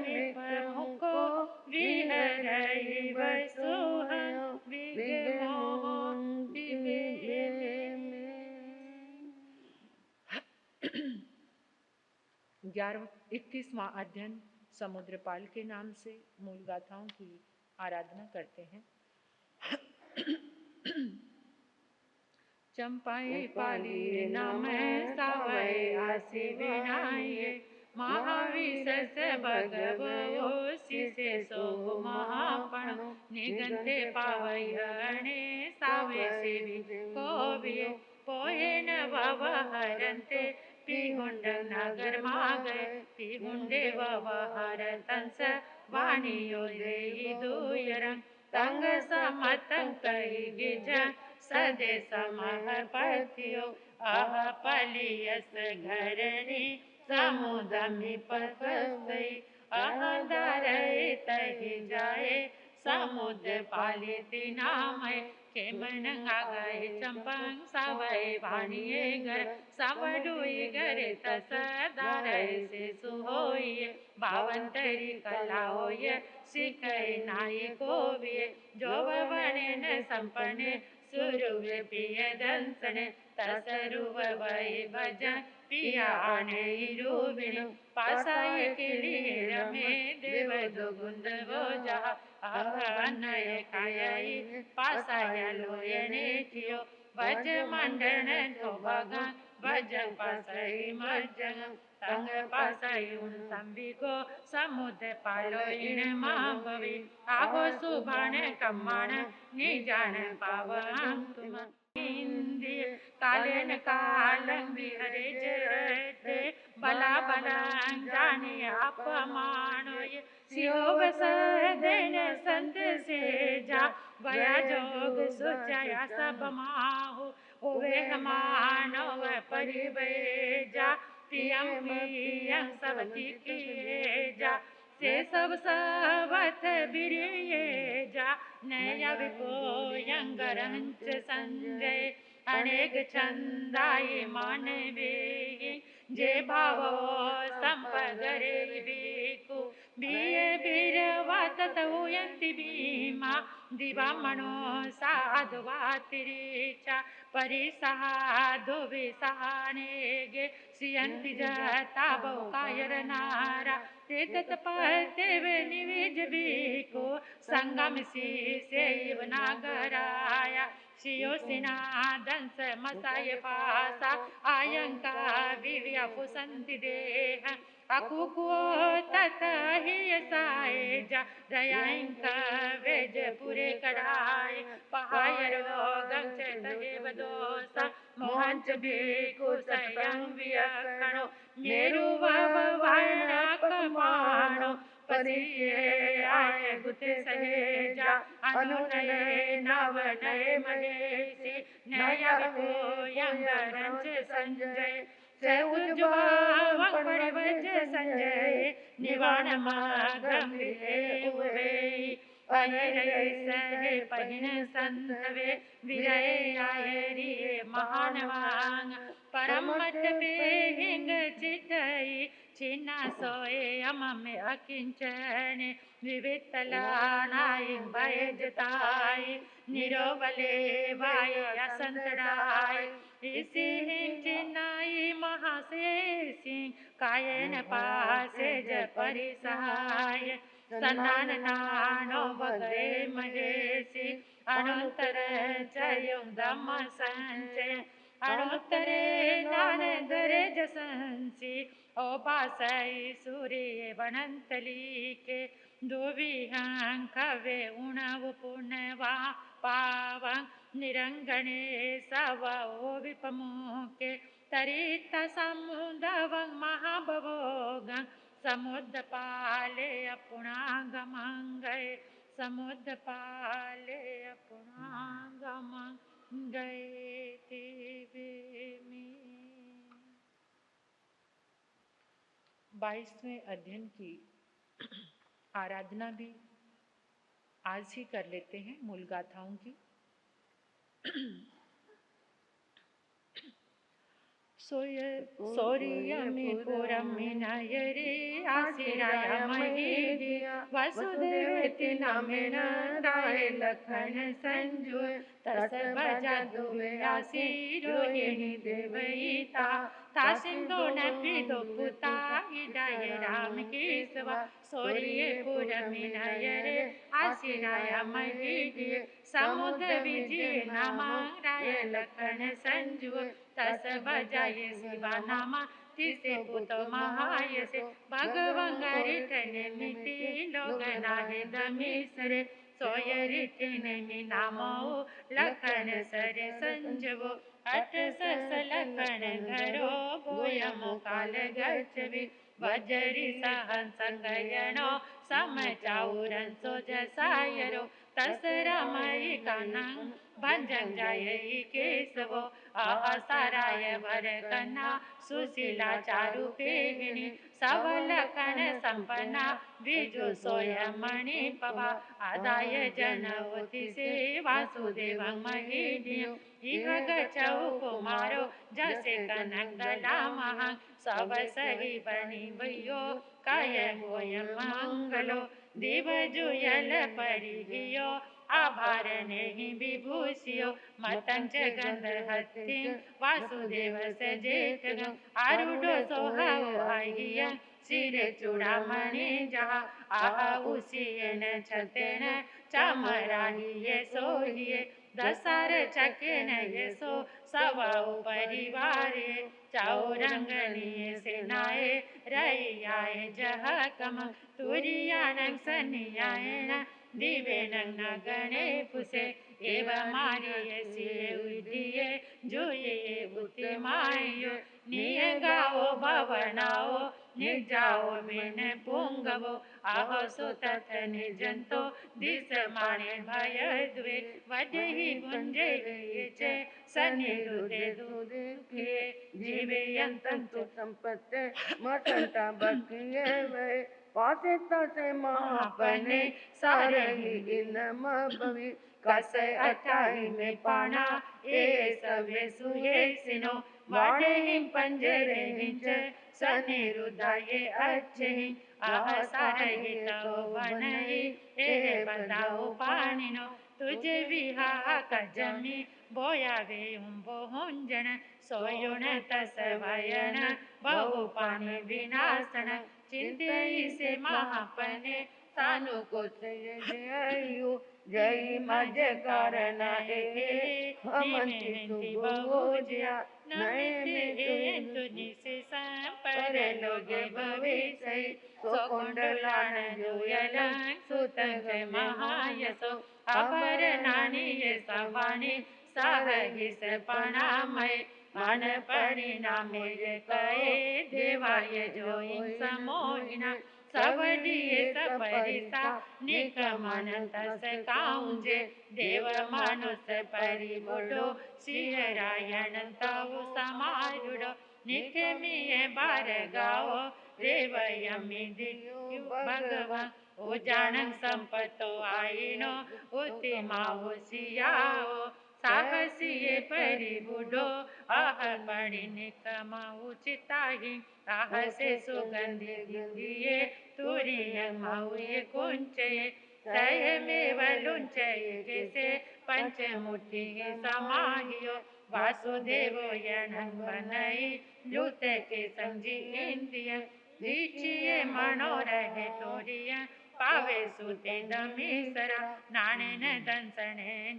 विप्रमुको विहरहि वसुह विगमो विवेमे 21वां अध्ययन समुद्रपाल के नाम से मूल गाथाओं की आराधना करते हैं। चंपाई पाली नाम सावय आसी विनाये महावीर से भगवो सिसे सो महापण निगंते पावयणे सावे सेवी कोविये पोहेन ववहरन्ते पिहुंड नगर मागे पिहुंडे ववहरतंस वाणियो देहि दुयरं तंग समतं कहि गिज सदे समहपत्यो अह पलियस घरणी समुदमि पकसई अहंदरई तहि जाए समुद्र पालिति नामय खेमन आगए चंपंग सावय भानिये घर सावडुई घरे तस दारय से सुहोइये बावंतरी कला होय सिखय नाये कोविये जोव बने संपने सुरुवे पिय दंसने तसरुव वै भजन पिया आने रूबिनु पासाय किली रमे देव दुगुंद वो जहा अहनय कायई पासाय लोयने कियो वज मंडन तो भगन भजन पासई मर्जन तंग पासई उन संबिको समुद्र पालो इन महाभवी आहो सुभान कम्माण निजान पावन तुम इंद्रिय कालेन कालं विहरे जरते बला बला जाने अपमानोय सियोग सदेन संत से जा वया जोग सोचाया सब माहो ओवे मानव परिवेजा प्रियम प्रियम सब किए जा से सब सबत बिरिये जा नया विको यंगरंच संजय अनेक छंदाई मानवे जे भाव संपगरे विकु बिये बिरवात तवयंति भीमा दिवा मनो साधुवातिरीचा परिसाधु विसानेगे सियंति जता बहुकायर नारा तेत पतेवे निवेज बिको संगम सी सेव नागराया शियो सिनादंस मसाय पासा आयंका विव्या फुसंति देह अकुको तत ही साए जा दयांका वेज पुरे कड़ाई पहायरो गंच तहेव दोसा मोहंच बिको सयं व्यकणो मेरु वायना कमानो परिये आए गुते सहेजा अनुनये नव नये महेशी नया विको यंगरंच संजय से उज्ज्वल परिवज संजय निवाण गंभीरे उवे अहिरे सहे पहिन संधवे विरय आये महानवांग परम मत पे हिंग चितई छिन्ना सोए अमम अकिंचन विवितलानाई भयजताई निरोवले वाय असंतराय इसी हिंग चिन्नाई महासे सिंह कायन पासे ज परिसहाय सनान नानो भगे महेशी अनंतर चयुं धम्म संचय अनोत्तरे नानंदरे जसंसी ओपासई सूर्य वनंतली के दुविहं कवे उणव पुण्यवा पावं निरंगणे सव ओ विपमुखे तरित समुदवं महाभवोगं समुद्र पाले अपुणागमंगय समुद्र पाले अपुणागमं गए थे में। 22वें अध्ययन की आराधना भी आज ही कर लेते हैं मूल गाथाओं की। सोरियमि पुरमि नयरे आसिराय महीदि वसुदेवेति नमेन राय लखन संजु तस बजा दुवे आसी रोहिणी देवईता तासिंदो नपिदो पुता इडाय राम केशवा सोरिये पुरमि नयरे आसिराय महीदि समुद्र विजय नमः राय लखन संजु तस बजाये शिवा नामा तिसे पुत महायसे भगवं रिटने मिति लोग नाहे दमीसरे सोय रिटने मि नामो लखन सरे संजवो अट सस लखन घरो गोयमो काल गच्छवि वजरी सहन संगयनो समचाउरन सो जसायरो तस रमई कानंग भंजन जाये केशवो आसाराय भर कन्ना सुशीला चारु पेगिनी सबल कन संपन्ना विजु सोयमणि पवा आदाय जनवति से वासुदेवं महीदियो इह गच्छौ कुमारो जसे कनकला महं सब सही बनि भयो काय होय मंगलो देव जुयल परिहियो आभरणे विभूषियो मतंच गंध हत्ति वासुदेव सजेत आरूढ़ सोहव आहिय सिरे चूड़ामणि जहा आह उसियन छतेन चामराहिये सोहिये दसार चकेन ये सो सवाओ परिवारे चाओ रंगनिये सेनाए रैयाए जह कम तुरियानंग सनियाएन दिवे नंग गणे पुसे एव मारिये सिए उदिये जुये बुते मायो निये गाओ भवनाओ निर्जाओ बिन पुंगवो आहो सुतत निर्जंतो दिस माने भय द्वे वडहि गुंजे चे सनिरुदे दुदे जीवे यंतंतु संपत्ते मठंता बकिये वे पासे तसे महापने सारे ही इनम भवी कसे अठाई में पाना ए सवे सुहे सिनो वाडे हिं पंजरे हिंच सने रुदाये अच्छे हिं आह सारे ही तो बनई ए बताओ पानिनो तुझे विहा कजमी बोया वे उम्बो हुंजन सोयुन तस वयन बहु पानी विनाशन चिंते से महापने सानु को जयु जय मज कारण हमंति बहुजिया नये तुनि से संपर लोगे भविष्य सो कुंडलान जोयल सुतंग महायसो अपर नानी ये सवानी साहगिस पणामय मन परिणामे कहे देवाय जो इन समोहिना सवडिये सपरिसा निकमन तस काउंजे देव मानुस परिबुडो सिहरायण तव समारुडो निकमिये बार गाओ देव यमि दियु भगवान उजानन संपतो आईनो उतिमा होसियाओ साहसिये परिबुडो आह बड़ी निकमा उचिताहि आह से सुगंधि गिंदिये तुरिय माउये कुंचये सयमेव लुंचये जैसे पंचमुठी समाहियो वासुदेवो यणं बनई लुत के संजी इंद्रिय दीचिये मनोरहे तोरिय पावे सुते दमीसरा नाणेन दंसणेन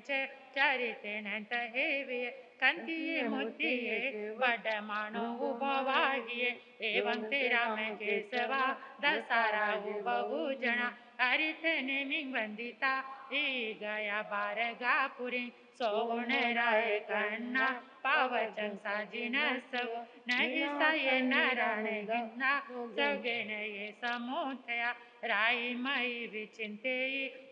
चरितेन तहेविय कंतिये मुद्दिये बडमानो उभवाहिये एवं तेरा में केसवा दसारा बहुजना हरित नेमिंग वंदिता ई गया बारगापुरी सोण राय कन्ना पावचन साजिन सब नहीं साये नारायण गिन्ना सगेन ये समोथया राई मई विचिंते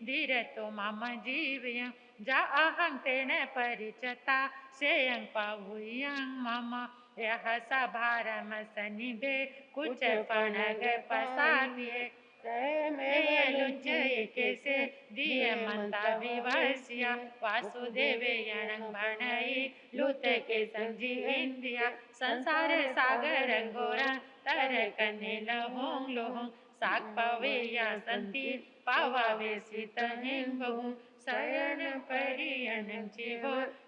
धीर तो मम जीवय जा अहं तेन परिचता सेयं पाहुयं मम यह सभारम सनिभे कुछ फणग पसादिये लुंचये कैसे दिए मंता विवसिया वासुदेवे यणं भणई लुत के संजी इंदिया संसार सागर घोरा तर कने लहों लोहों साग पावे या संति पावावे सीत हिं बहु शयन परियन जीव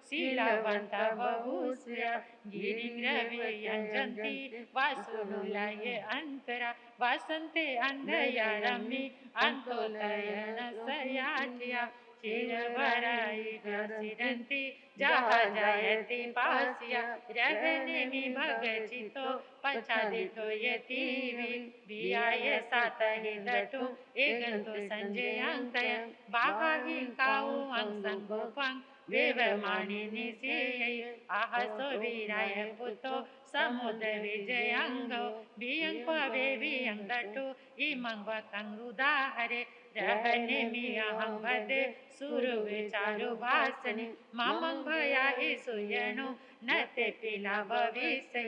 शीलवंता बहुश्रिया गिरिग्रवे यंजंती वासुनुलये अंतरा वासंते अंधया रमि अंतोलयन सयाटिया चिर भराई ग्रसिरंती जहा जयति पासिया रहने मी भगचितो पछादितो यतीवि बियाय सातहि दटु एगंतो संजय अंकय बागाहि काउ अंसं गोपं देव मानी निसेय आहसो वीराय पुतो समुद्र विजयंगो बियं पवे बियं दटु इमं वकं रुदाहरे रहने मियहं भदे सुरु विचारु भासनि ममं भया सुयनु नते पिला भविष्य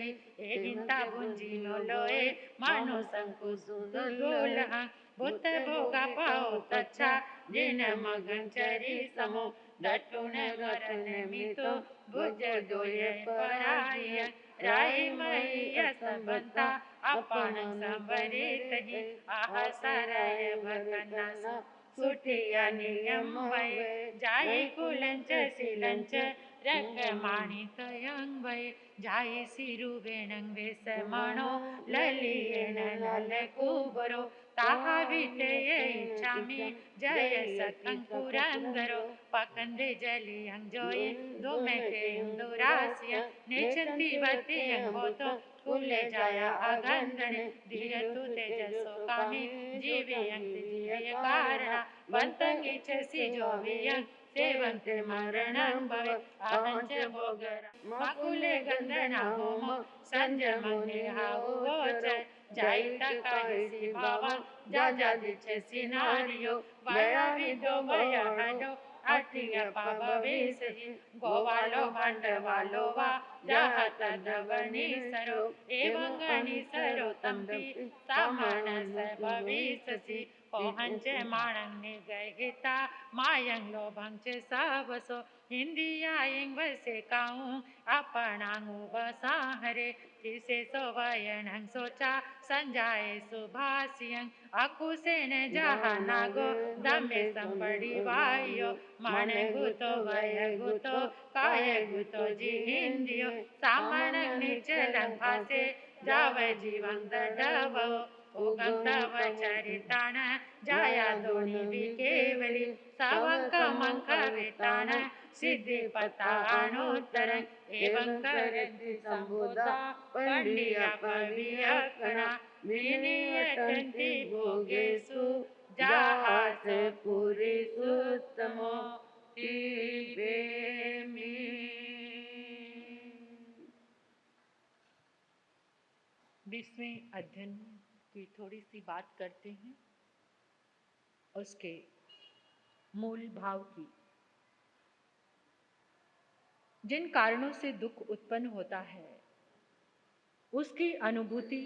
एहिंता बुंजिनो लोए मानो संकु सुदुलहा भूत भोगा पाओ तच्छा जिन मगन चरी समो दटुन गरन मितो भुज दोये पराय राई मई संबंता अपन संबरित ही आह सरय भगनस सुठिया नियम वै जाई कुलंच सिलंच रकमाणित यंग वै जाई सिरु वेणं वेस मणो ललियेण लल कुबरो ताहा वितये इच्छामि जय सकं पुरंदरो पकंदे जलियं जोये दुमेके इंदुरासिया नेचंती वतियं होतो कुले जाया अगंधने धीरतु तेजसो कामी जीवियं जीवय कारणा वंतंग इच्छसि जोवियं सेवन्ते मरणं भवे अहंच भोगर मकुले गंधना होमो संजमने हाउ गोचर जाईता काहिसी भावा जा दिच्छसि नारियो वया विदो वया हडो आर्थिक पापवेसहि गोवालो भांडवालो वा जाहत दवनी सरो एवं गणी सरो तंपी सामानस भविससि पोहंच माणंग निगहिता मायंग लोभंच सावसो हिंदिया इंग वसे काऊं अपनांगु बसाहरे जिसे सोवयनं सोचा संजाए सुभासियं अकुसेन जहानागो दमे संबड़ी वायो मन गुतो वय गुतो काय गुतो जी हिंदियो सामन निचलं फासे जावे जीवन दडवो उगम तव चरितान जाया दोनी विकेवली सवंक मंक वितान सिद्धि पता अनुत्तर एवं करति संबुदा पंडिया पवियकना विनियटन्ति भोगेषु जाहास पुरी सुत्तमो तिवेमि। बीसवें अध्ययन की थोड़ी सी बात करते हैं, उसके मूल भाव की। जिन कारणों से दुख उत्पन्न होता है उसकी अनुभूति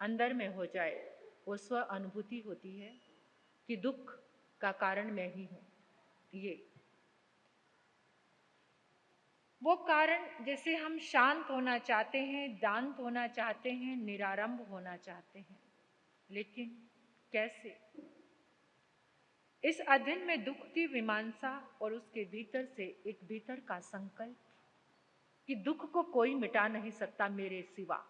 अंदर में हो जाए, वो स्व अनुभूति होती है कि दुख का कारण मैं ही हूं। ये वो कारण जैसे हम शांत होना चाहते हैं, दांत होना चाहते हैं, निरारंभ होना चाहते हैं, लेकिन कैसे? इस अध्ययन में दुख की मीमांसा और उसके भीतर से एक भीतर का संकल्प कि दुख को कोई मिटा नहीं सकता मेरे सिवा।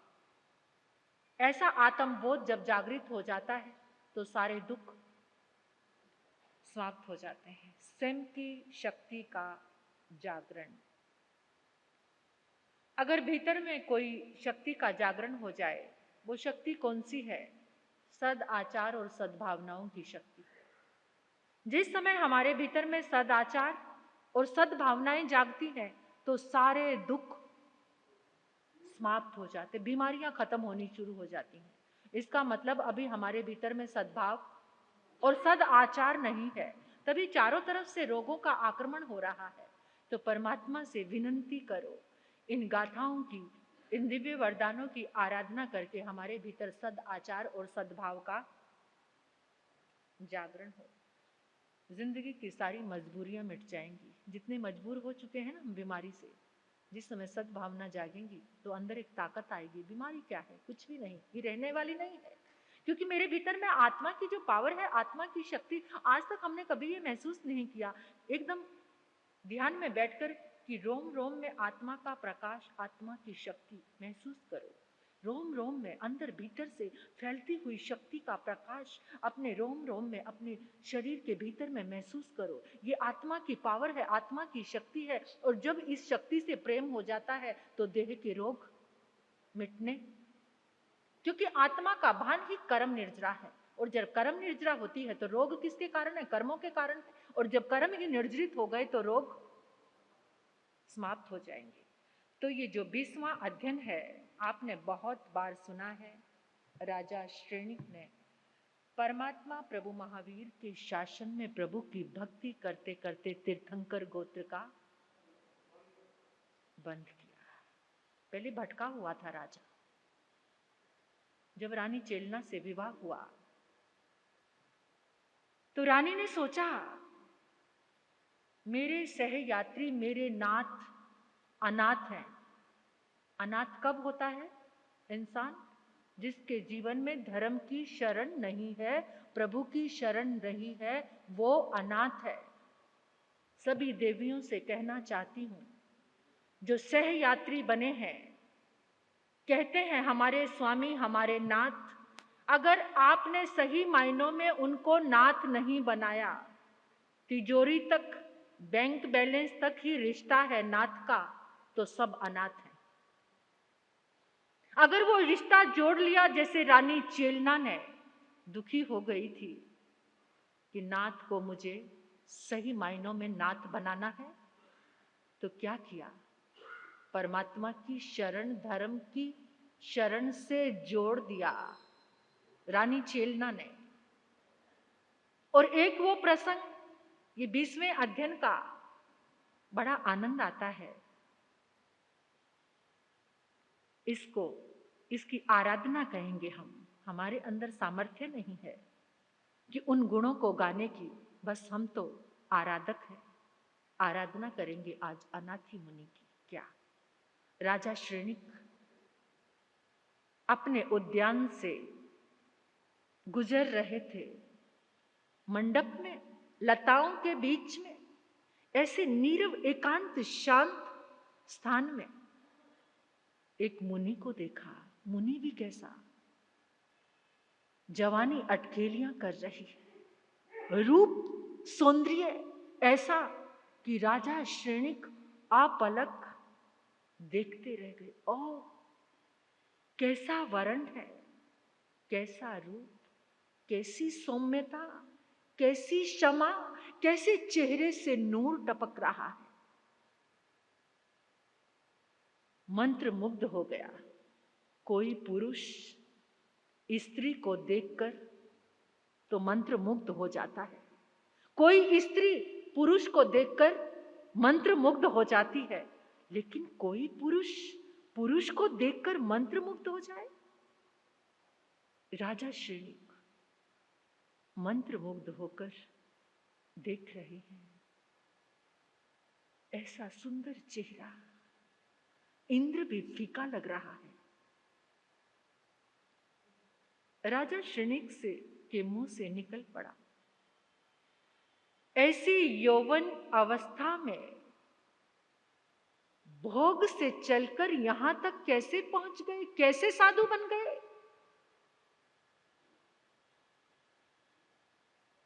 ऐसा आत्मबोध जब जागृत हो जाता है तो सारे दुख समाप्त हो जाते हैं। स्वयं की शक्ति का जागरण। अगर भीतर में कोई शक्ति का जागरण हो जाए, वो शक्ति कौन सी है? सद आचार और सद्भावनाओं की शक्ति। जिस समय हमारे भीतर में सद आचार और सद्भावनाएं जागती हैं तो सारे दुख समाप्त हो जाते, बीमारियां खत्म होनी शुरू हो जाती हैं। इसका मतलब अभी हमारे भीतर में सद्भाव और सद आचार नहीं है, तभी चारों तरफ से रोगों का आक्रमण हो रहा है। तो परमात्मा से विनंती करो, इन गाथाओं की, इन दिव्य वरदानों की आराधना करके हमारे भीतर सद आचार और सद्भाव का जागरण हो। जिंदगी की सारी मजबूरियां मिट जाएंगी। जितने मजबूर हो चुके हैं ना हम बीमारी से, जिस समय सद्भावना जागेंगी तो अंदर एक ताकत आएगी। बीमारी क्या है? कुछ भी नहीं, ये रहने वाली नहीं है, क्योंकि मेरे भीतर में आत्मा की जो पावर है, आत्मा की शक्ति, आज तक हमने कभी ये महसूस नहीं किया। एकदम ध्यान में बैठकर कि रोम रोम में आत्मा का प्रकाश, आत्मा की शक्ति महसूस करो। रोम रोम में अंदर भीतर से फैलती हुई शक्ति का प्रकाश अपने रोम रोम में, अपने शरीर के भीतर में महसूस करो। ये आत्मा की पावर है, आत्मा की शक्ति है। और जब इस शक्ति से प्रेम हो जाता है तो देह के रोग मिटने, क्योंकि आत्मा का भान ही कर्म निर्जरा है। और जब कर्म निर्जरा होती है तो रोग किसके कारण है? कर्मों के कारण है। और जब कर्म ही निर्जरित हो गए तो रोग समाप्त हो जाएंगे। तो ये जो 20वां अध्ययन है, आपने बहुत बार सुना है। राजा श्रेणिक ने परमात्मा प्रभु महावीर के शासन में प्रभु की भक्ति करते करते तीर्थंकर गोत्र का बंध किया। पहले भटका हुआ था राजा। जब रानी चेलना से विवाह हुआ तो रानी ने सोचा, मेरे सहयात्री, मेरे नाथ अनाथ हैं। अनाथ कब होता है इंसान? जिसके जीवन में धर्म की शरण नहीं है, प्रभु की शरण नहीं है, वो अनाथ है। सभी देवियों से कहना चाहती हूं, जो सहयात्री बने हैं, कहते हैं हमारे स्वामी हमारे नाथ, अगर आपने सही मायनों में उनको नाथ नहीं बनाया, तिजोरी तक, बैंक बैलेंस तक ही रिश्ता है नाथ का, तो सब अनाथ है। अगर वो रिश्ता जोड़ लिया जैसे रानी चेलना ने, दुखी हो गई थी कि नाथ को मुझे सही मायनों में नाथ बनाना है, तो क्या किया? परमात्मा की शरण, धर्म की शरण से जोड़ दिया रानी चेलना ने। और एक वो प्रसंग, ये 20वें अध्ययन का, बड़ा आनंद आता है। इसकी आराधना कहेंगे हम। हमारे अंदर सामर्थ्य नहीं है कि उन गुणों को गाने की, बस हम तो आराधक हैं। आराधना करेंगे आज अनाथी मुनि की। क्या राजा श्रेणिक अपने उद्यान से गुजर रहे थे। मंडप में, लताओं के बीच में, ऐसे नीरव एकांत शांत स्थान में एक मुनि को देखा। मुनि भी कैसा, जवानी अटकेलियां कर रही है, रूप सौंदर्य ऐसा कि राजा श्रेणिक आपलक देखते रह गए। ओ कैसा वर्ण है, कैसा रूप, कैसी सौम्यता, कैसी क्षमा, कैसे चेहरे से नूर टपक रहा है। मंत्र मुग्ध हो गया। कोई पुरुष स्त्री को देखकर तो मंत्र मुग्ध हो जाता है, कोई स्त्री पुरुष को देखकर मंत्र मुग्ध हो जाती है, लेकिन कोई पुरुष पुरुष को देखकर मंत्र मुग्ध हो जाए? राजा श्रेणिक मंत्र मुग्ध होकर देख रहे हैं। ऐसा सुंदर चेहरा, इंद्र भी फीका लग रहा है। राजा श्रेणिक के मुंह से निकल पड़ा, ऐसी यौवन अवस्था में भोग से चलकर यहां तक कैसे पहुंच गए, कैसे साधु बन गए?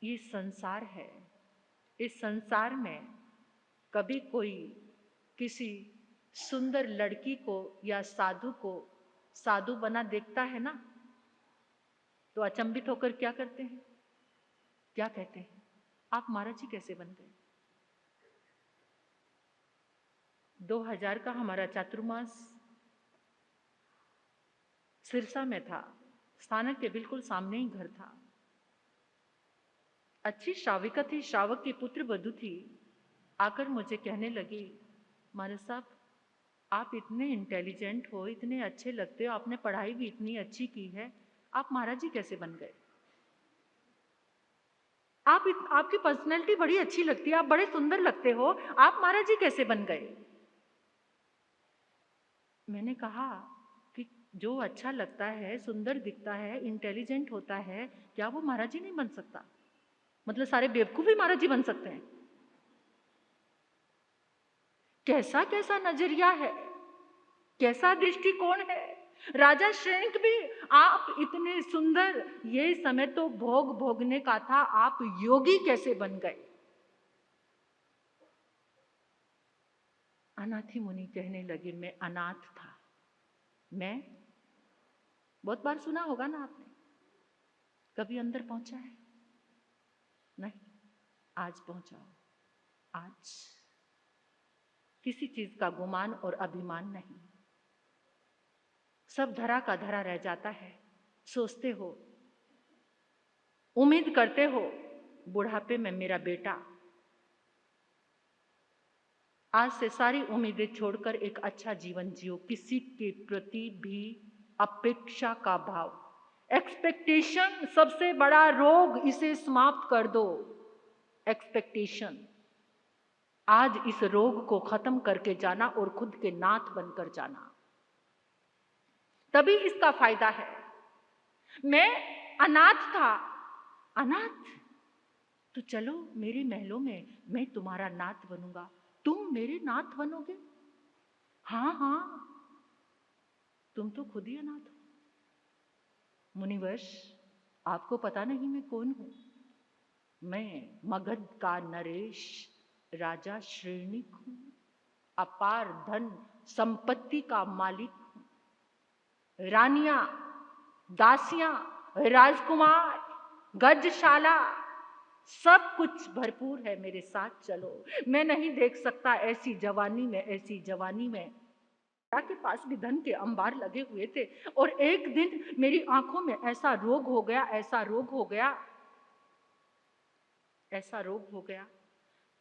ये संसार है। इस संसार में कभी कोई किसी सुंदर लड़की को या साधु को साधु बना देखता है ना, तो अचंभित होकर क्या करते हैं, क्या कहते हैं? आप महाराज जी कैसे बन गए? 2000 का हमारा चातुर्मास सिरसा में था। स्थानक के बिल्कुल सामने ही घर था। अच्छी श्राविका थी, श्रावक की पुत्र वधू थी। आकर मुझे कहने लगी, महाराज साहब आप इतने इंटेलिजेंट हो, इतने अच्छे लगते हो, आपने पढ़ाई भी इतनी अच्छी की है, आप महाराज जी कैसे बन गए? आपकी पर्सनैलिटी बड़ी अच्छी लगती है, आप बड़े सुंदर लगते हो, आप महाराज जी कैसे बन गए? मैंने कहा कि जो अच्छा लगता है, सुंदर दिखता है, इंटेलिजेंट होता है, क्या वो महाराज जी नहीं बन सकता? मतलब सारे बेवकूफ भी महाराज जी बन सकते हैं? कैसा कैसा नजरिया है, कैसा दृष्टिकोण है। राजा श्रेणिक भी, आप इतने सुंदर, ये समय तो भोग भोगने का था, आप योगी कैसे बन गए? अनाथी मुनि कहने लगे, मैं अनाथ था। मैं, बहुत बार सुना होगा ना आपने, कभी अंदर पहुंचा है? नहीं, आज पहुंचाओ। आज किसी चीज का गुमान और अभिमान नहीं, सब धरा का धरा रह जाता है। सोचते हो, उम्मीद करते हो, बुढ़ापे में मेरा बेटा, आज से सारी उम्मीदें छोड़कर एक अच्छा जीवन जियो। किसी के प्रति भी अपेक्षा का भाव, एक्सपेक्टेशन सबसे बड़ा रोग, इसे समाप्त कर दो। एक्सपेक्टेशन, आज इस रोग को खत्म करके जाना और खुद के नाथ बनकर जाना, तभी इसका फायदा है। मैं अनाथ था, अनाथ। तो चलो मेरे महलों में मैं तुम्हारा नाथ बनूंगा, तुम मेरे नाथ बनोगे। हाँ हाँ, तुम तो खुद ही अनाथ हो। मुनिवर्ष, आपको पता नहीं मैं कौन हूं? मैं मगध का नरेश, राजा श्रेणिक हूं, अपार धन संपत्ति का मालिक हूं। रानियां, दासियां, राजकुमार, गजशाला, सब कुछ भरपूर है, मेरे साथ चलो। मैं नहीं देख सकता ऐसी जवानी में, ऐसी जवानी में के पास भी धन के अंबार लगे हुए थे, और एक दिन मेरी आंखों में ऐसा रोग हो गया, ऐसा रोग हो गया, ऐसा रोग हो गया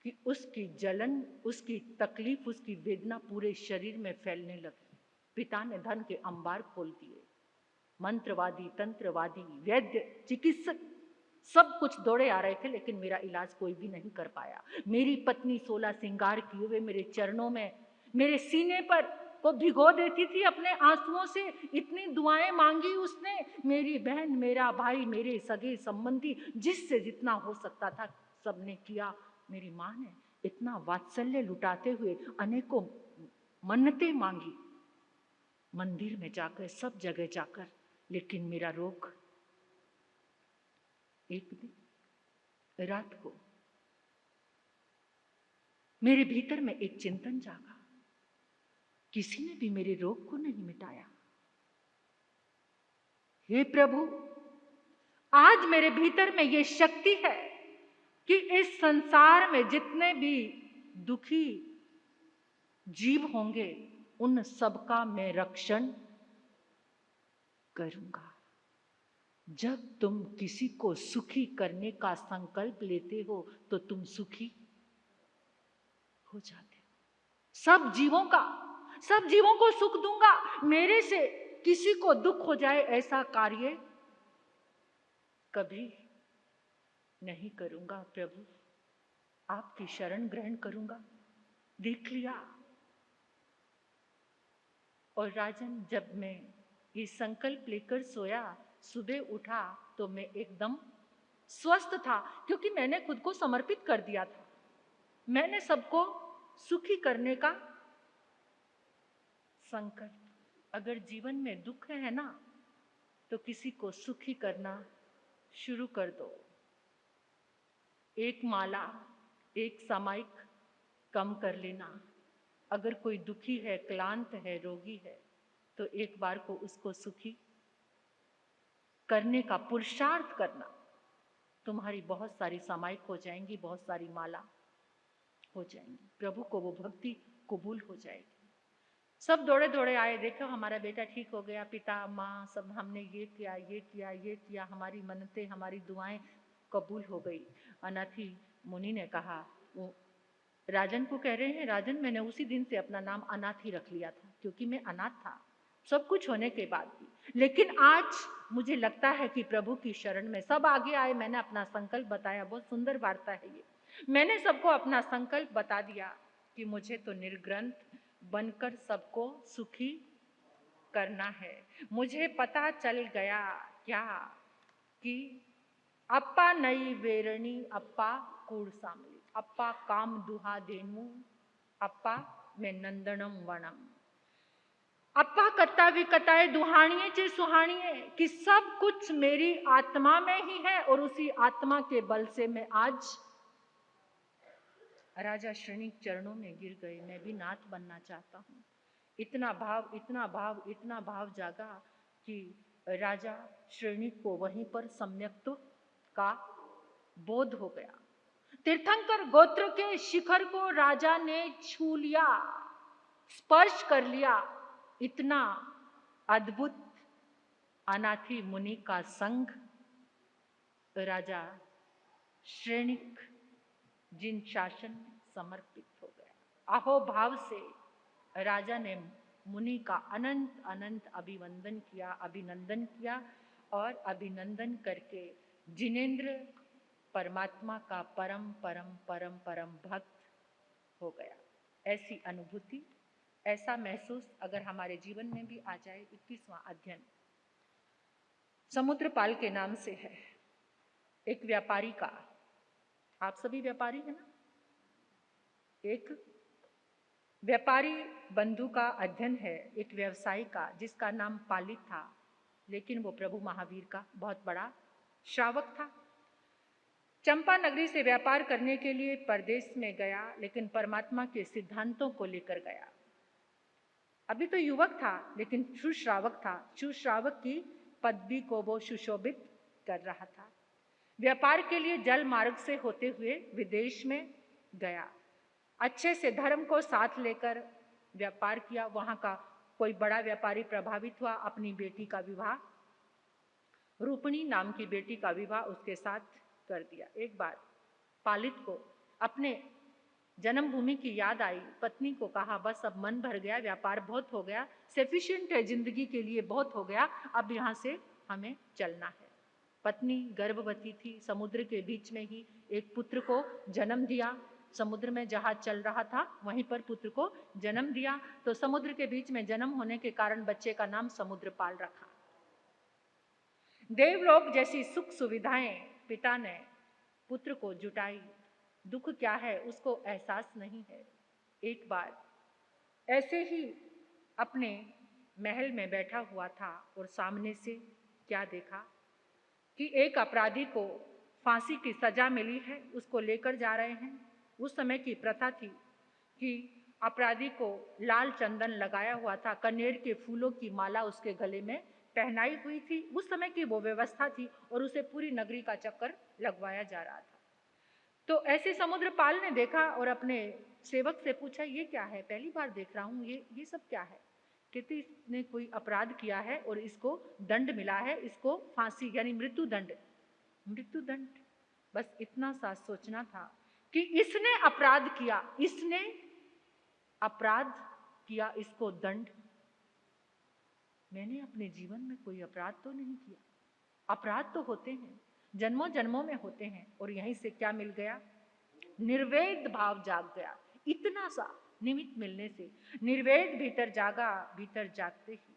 कि उसकी जलन, उसकी तकलीफ, उसकी वेदना पूरे शरीर में फैलने लगी। पिता ने धन के अंबार खोल दिए। मंत्रवादी, तंत्रवादी, वैद्य, चिकित्सक सब कुछ दौड़े आ रहे थे, लेकिन मेरा इलाज कोई भी नहीं कर पाया। मेरी पत्नी 16 श्रृंगार किए हुए मेरे चरणों में, मेरे सीने पर को भिगो देती थी अपने आंसुओं से। इतनी दुआएं मांगी उसने, मेरी बहन, मेरा भाई, मेरे सगे संबंधी, जिससे जितना हो सकता था सबने किया। मेरी माँ ने इतना वात्सल्य लुटाते हुए अनेकों मन्नतें मांगी, मंदिर में जाकर, सब जगह जाकर, लेकिन मेरा रोग एक दिन रात को मेरे भीतर में एक चिंतन जागा। किसी ने भी मेरे रोग को नहीं मिटाया। हे प्रभु, आज मेरे भीतर में ये शक्ति है कि इस संसार में जितने भी दुखी जीव होंगे उन सबका मैं रक्षण करूंगा। जब तुम किसी को सुखी करने का संकल्प लेते हो तो तुम सुखी हो जाते हो। सब जीवों का, सब जीवों को सुख दूंगा। मेरे से किसी को दुख हो जाए ऐसा कार्य कभी नहीं करूंगा। प्रभु, आपकी शरण ग्रहण करूंगा। देख लिया। और राजन, जब मैं ये संकल्प लेकर सोया, सुबह उठा तो मैं एकदम स्वस्थ था, क्योंकि मैंने खुद को समर्पित कर दिया था। मैंने सबको सुखी करने का संकल्प। अगर जीवन में दुख है ना, तो किसी को सुखी करना शुरू कर दो। एक माला, एक सामायिक कम कर लेना। अगर कोई दुखी है, क्लांत है, रोगी है, तो एक बार को उसको सुखी करने का पुरुषार्थ करना। तुम्हारी बहुत सारी सामायिक हो जाएंगी, बहुत सारी माला हो जाएंगी, प्रभु को वो भक्ति कबूल हो जाएगी। सब दौड़े दौड़े आए, देखो हमारा बेटा ठीक हो गया, पिता माँ सब हमने ये किया, ये किया, ये किया, हमारी मन्नतें, हमारी दुआएं कबूल हो गई। अनाथी मुनि ने कहा, वो राजन को कह रहे हैं, राजन मैंने उसी दिन से अपना नाम अनाथ ही रख लिया था, क्योंकि मैं अनाथ था सब कुछ होने के बाद भी। लेकिन आज मुझे लगता है कि प्रभु की शरण में सब आगे आए, मैंने अपना संकल्प बताया। बहुत सुंदर वार्ता है ये। मैंने सबको अपना संकल्प बता दिया कि मुझे तो निर्ग्रंथ बनकर सबको सुखी करना है। मुझे पता चल गया क्या कि अप्पा नई वेरणी, अप्पा कूड़ सामली, अप्पा काम दुहा देनु, अप्पा मैं नंदनम वनम। अप्पा कत्ता भी कताए दुहानिए चे सुहानिए, कि सब कुछ मेरी आत्मा में ही है, और उसी आत्मा के बल से मैं आज राजा श्रेणिक चरणों में गिर गए। मैं भी नाथ बनना चाहता हूँ। इतना भाव, इतना भाव, इतना भाव जागा कि राजा श्रेणिक को वहीं पर सम्यक्त्व का बोध हो गया। तीर्थंकर गोत्र के शिखर को राजा ने छू लिया, स्पर्श कर लिया। इतना अद्भुत अनाथी मुनि का संग राजा श्रेणिक जिन शासन में समर्पित हो गया। अहो भाव से राजा ने मुनि का अनंत अनंत अभिनंदन किया, और अभिनंदन करके जिनेंद्र परमात्मा का परम परम परम परम भक्त हो गया। ऐसी अनुभूति, ऐसा महसूस अगर हमारे जीवन में भी आ जाए। 21वां अध्ययन, समुद्रपाल के नाम से है, एक व्यापारी का। आप सभी व्यापारी हैं ना? एक व्यापारी बंधु का अध्ययन है, एक व्यवसायी का जिसका नाम पालित था, लेकिन वो प्रभु महावीर का बहुत बड़ा श्रावक था। चंपा नगरी से व्यापार करने के लिए परदेश में गया, लेकिन परमात्मा के सिद्धांतों को लेकर गया। अभी तो युवक था, लेकिन सुश्रावक था। सुश्रावक की पदवी को वो सुशोभित कर रहा था। व्यापार के लिए जल मार्ग से होते हुए विदेश में गया। अच्छे से धर्म को साथ लेकर व्यापार किया। वहां का कोई बड़ा व्यापारी प्रभावित हुआ, अपनी बेटी का विवाह, रूपणी नाम की बेटी का विवाह उसके साथ कर दिया। एक बार पालित को अपने जन्मभूमि की याद आई। पत्नी को कहा, बस अब मन भर गया, व्यापार बहुत हो गया, सफिशिएंट है जिंदगी के लिए, बहुत हो गया, अब यहाँ से हमें चलना है। पत्नी गर्भवती थी। समुद्र के बीच में ही एक पुत्र को जन्म दिया। समुद्र में जहाज चल रहा था, वहीं पर पुत्र को जन्म दिया। तो समुद्र के बीच में जन्म होने के कारण बच्चे का नाम समुद्रपाल रखा। देवलोक जैसी सुख सुविधाएं पिता ने पुत्र को जुटाई। दुख क्या है उसको एहसास नहीं है। एक बार ऐसे ही अपने महल में बैठा हुआ था और सामने से क्या देखा कि एक अपराधी को फांसी की सजा मिली है, उसको लेकर जा रहे हैं। उस समय की प्रथा थी कि अपराधी को लाल चंदन लगाया हुआ था, कनेर के फूलों की माला उसके गले में पहनाई हुई थी। उस समय की वो व्यवस्था थी और उसे पूरी नगरी का चक्कर लगवाया जा रहा था। तो ऐसे समुद्रपाल ने देखा और अपने सेवक से पूछा, ये क्या है? पहली बार देख रहा हूँ, ये सब क्या है? कहते इसने कोई अपराध किया है और इसको दंड मिला है, इसको फांसी यानी मृत्यु दंड। मृत्यु दंड, बस इतना सा सोचना था कि इसने अपराध किया, इसने अपराध किया, इसको दंड। मैंने अपने जीवन में कोई अपराध तो नहीं किया। अपराध तो होते हैं, जन्मों जन्मों में होते हैं, और यहीं से क्या मिल गया? निर्वेद भाव जाग गया। इतना सा निमित्त मिलने से निर्वेद भीतर जागा। भीतर जागते ही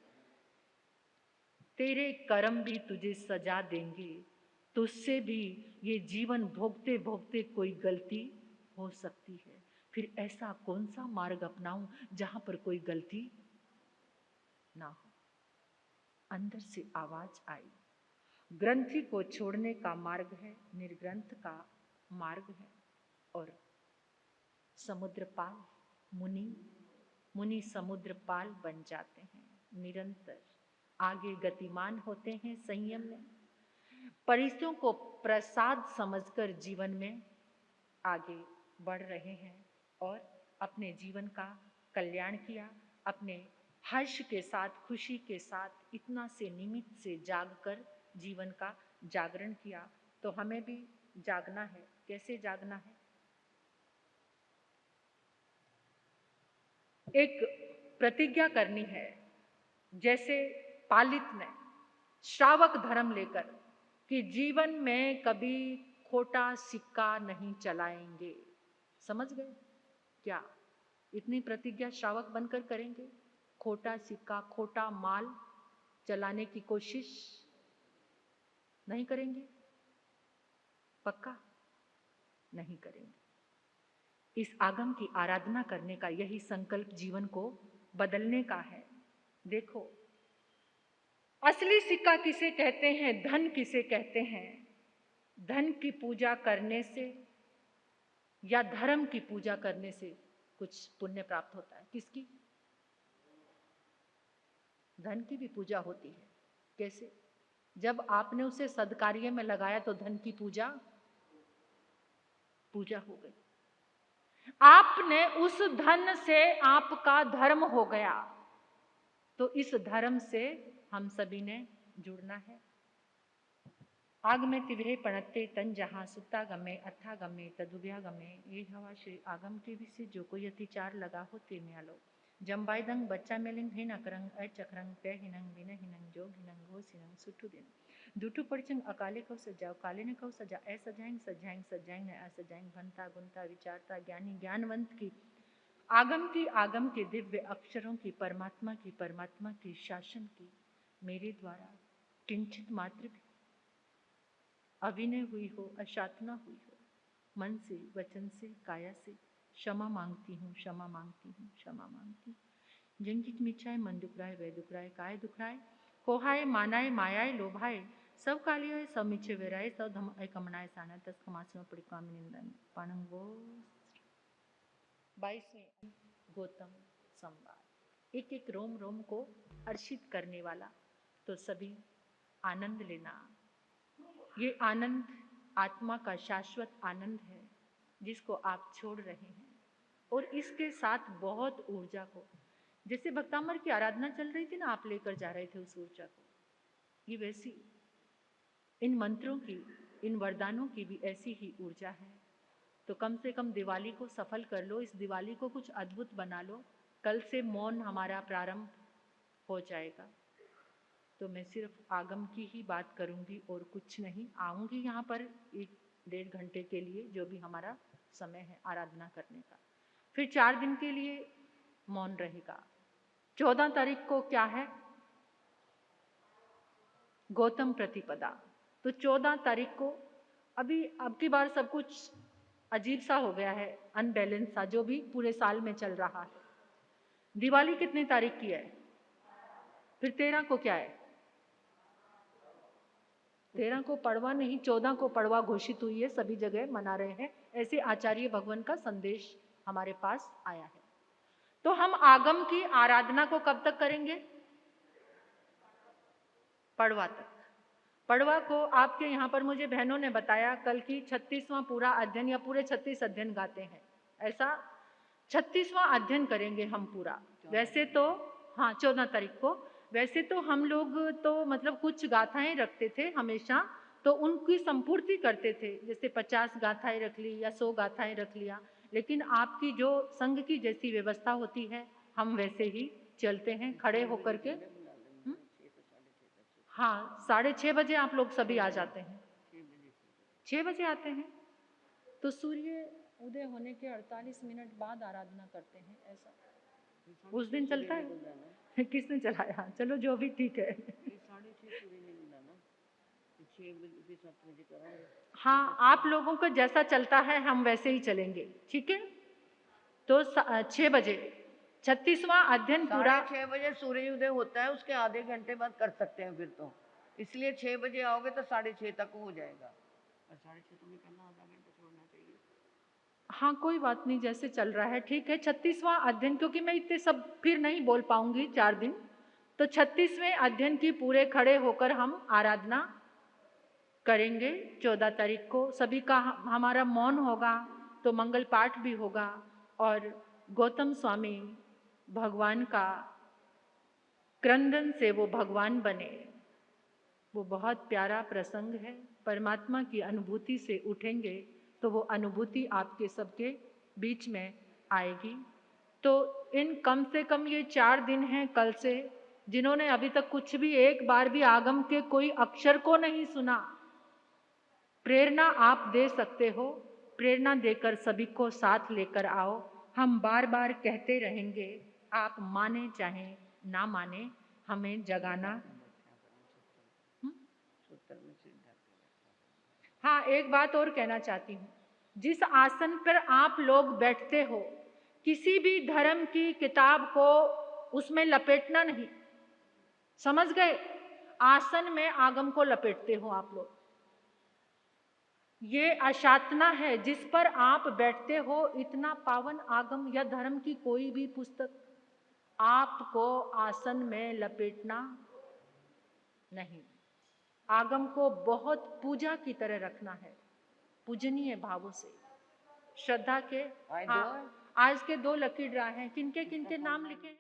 तेरे कर्म भी तुझे सजा देंगे, तुझसे भी ये जीवन भोगते भोगते कोई गलती हो सकती है। फिर ऐसा कौन सा मार्ग अपनाऊं जहां पर कोई गलती ना हो? अंदर से आवाज आई, ग्रंथि को छोड़ने का मार्ग है, निर्ग्रंथ का मार्ग है। और समुद्रपाल मुनि समुद्रपाल बन जाते हैं, निरंतर आगे गतिमान होते हैं, संयम में परिस्थितियों को प्रसाद समझकर जीवन में आगे बढ़ रहे हैं और अपने जीवन का कल्याण किया। अपने हर्ष के साथ, खुशी के साथ इतना से निमित्त से जागकर जीवन का जागरण किया। तो हमें भी जागना है। कैसे जागना है? एक प्रतिज्ञा करनी है, जैसे पालित ने श्रावक धर्म लेकर कि जीवन में कभी खोटा सिक्का नहीं चलाएंगे। समझ गए क्या? इतनी प्रतिज्ञा श्रावक बनकर करेंगे। खोटा सिक्का, खोटा माल चलाने की कोशिश नहीं करेंगे। पक्का नहीं करेंगे। इस आगम की आराधना करने का यही संकल्प जीवन को बदलने का है। देखो, असली सिक्का किसे कहते हैं, धन किसे कहते हैं? धन की पूजा करने से या धर्म की पूजा करने से कुछ पुण्य प्राप्त होता है? किसकी? धन की भी पूजा होती है। कैसे? जब आपने उसे सद्कार्य में लगाया तो धन की पूजा हो गई। आपने उस धन से आपका धर्म हो गया। तो इस धर्म से हम सभी ने जुड़ना है। आगमे तिवरे पणत्ते तन जहां सुता गमे अथा गमे तदुभ्या गमे। ये हवा श्री आगम के विषय जो कोई अतिचार लगा हो ते म्यालो। जम्बाइदंग बच्चा मेलिंग हिन अकरंग अचक्रंग पे हिनंग बिन हिनंग जो हिनंग हो सिनंग सुठु दिन दूठू पड़चंग अकाले कौ सजाओ काले ने कौ सजा ऐ सजाएंग सजाएंग ने असजाएंग भनता गुनता विचारता ज्ञानी ज्ञानवंत की आगम के दिव्य अक्षरों की परमात्मा की शासन की मेरे द्वारा किंचित मात्र भी अभिनय हुई हो, अशातना हुई हो, मन से, वचन से, काया से क्षमा मांगती हूँ, क्षमा मांगती हूँ, क्षमा मांगती हूँ। जिनकी मिच्छाए मन दुखराए, वह दुखराए, काय दुखराए, कोहाय मानाए, मायाए, लोभाए, सब कालियाए, सब मिच्छे वेराए, सब धम कमनाए साना तस खमासनो परिकाम निंदन पानंगो। 22वें गौतम संवाद। एक एक रोम रोम को हर्षित करने वाला। तो सभी आनंद लेना। ये आनंद आत्मा का शाश्वत आनंद है जिसको आप छोड़ रहे हैं, और इसके साथ बहुत ऊर्जा को, जैसे भक्तामर की आराधना चल रही थी ना, आप लेकर जा रहे थे उस ऊर्जा को, ये वैसी इन मंत्रों की, इन वरदानों की भी ऐसी ही ऊर्जा है। तो कम से कम दिवाली को सफल कर लो, इस दिवाली को कुछ अद्भुत बना लो। कल से मौन हमारा प्रारंभ हो जाएगा। तो मैं सिर्फ आगम की ही बात करूंगी और कुछ नहीं। आऊंगी यहाँ पर 1-1.5 घंटे के लिए, जो भी हमारा समय है आराधना करने का। फिर 4 दिन के लिए मौन रहेगा। 14 तारीख को क्या है? गौतम प्रतिपदा। तो 14 तारीख को अब की बार सब कुछ अजीब सा हो गया है, अनबैलेंस सा, जो भी पूरे साल में चल रहा है। दिवाली कितनी तारीख की है? फिर 13 को क्या है? 13 को पड़वा नहीं, 14 को पड़वा घोषित हुई है, सभी जगह मना रहे हैं। ऐसे आचार्य भगवान का संदेश हमारे पास आया है। तो हम आगम की आराधना को कब तक करेंगे? पड़वा तक। पड़वा को आपके यहाँ पर मुझे बहनों ने बताया कल की 36वां पूरा अध्ययन, या पूरे 36 अध्ययन गाते हैं, ऐसा 36वां अध्ययन करेंगे हम पूरा। वैसे तो हाँ 14 तारीख को, वैसे तो हम लोग तो मतलब कुछ गाथाएं रखते थे हमेशा, तो उनकी संपूर्ति करते थे, जैसे 50 गाथाएं रख ली या 100 गाथाएं रख लिया। लेकिन आपकी जो संघ की जैसी व्यवस्था होती है, हम वैसे ही चलते हैं खड़े होकर के। हाँ 6:30 बजे आप लोग सभी आ जाते हैं। 6 बजे आते हैं तो सूर्य उदय होने के 48 मिनट बाद आराधना करते हैं, ऐसा उस दिन चलता है। किसने चलाया? चलो जो भी ठीक है। हाँ आप लोगों का जैसा चलता है हम वैसे ही चलेंगे, ठीक है। तो 6 बजे 36वां अध्ययन पूरा। 6:30 बजे सूर्य उदय होता है, उसके आधे घंटे बाद कर सकते हैं फिर तो, इसलिए 6 बजे आओगे तो 6:30 तक हो जाएगा। और 6:30 तुम्हें करना, आधा घंटा छोड़ना चाहिए। हाँ कोई बात नहीं, जैसे चल रहा है ठीक है। 36वां अध्ययन, क्योंकि मैं इतने सब फिर नहीं बोल पाऊंगी 4 दिन, तो 36वें अध्ययन की पूरे खड़े होकर हम आराधना करेंगे। 14 तारीख को सभी का हमारा मौन होगा, तो मंगल पाठ भी होगा, और गौतम स्वामी भगवान का क्रंदन से वो भगवान बने, वो बहुत प्यारा प्रसंग है। परमात्मा की अनुभूति से उठेंगे तो वो अनुभूति आपके सबके बीच में आएगी। तो इन कम से कम ये 4 दिन हैं कल से, जिन्होंने अभी तक कुछ भी एक बार भी आगम के कोई अक्षर को नहीं सुना, प्रेरणा आप दे सकते हो। प्रेरणा देकर सभी को साथ लेकर आओ। हम बार बार कहते रहेंगे, आप माने चाहे ना माने, हमें जगाना। हाँ एक बात और कहना चाहती हूँ, जिस आसन पर आप लोग बैठते हो, किसी भी धर्म की किताब को उसमें लपेटना नहीं, समझ गए? आसन में आगम को लपेटते हो आप लोग, ये अशातना है जिस पर आप बैठते हो। इतना पावन आगम या धर्म की कोई भी पुस्तक आपको आसन में लपेटना नहीं। आगम को बहुत पूजा की तरह रखना है, पूजनीय भावों से, श्रद्धा के। हाँ, आज के 2 लकी ड्रा हैं, किनके किनके नाम लिखे हैं?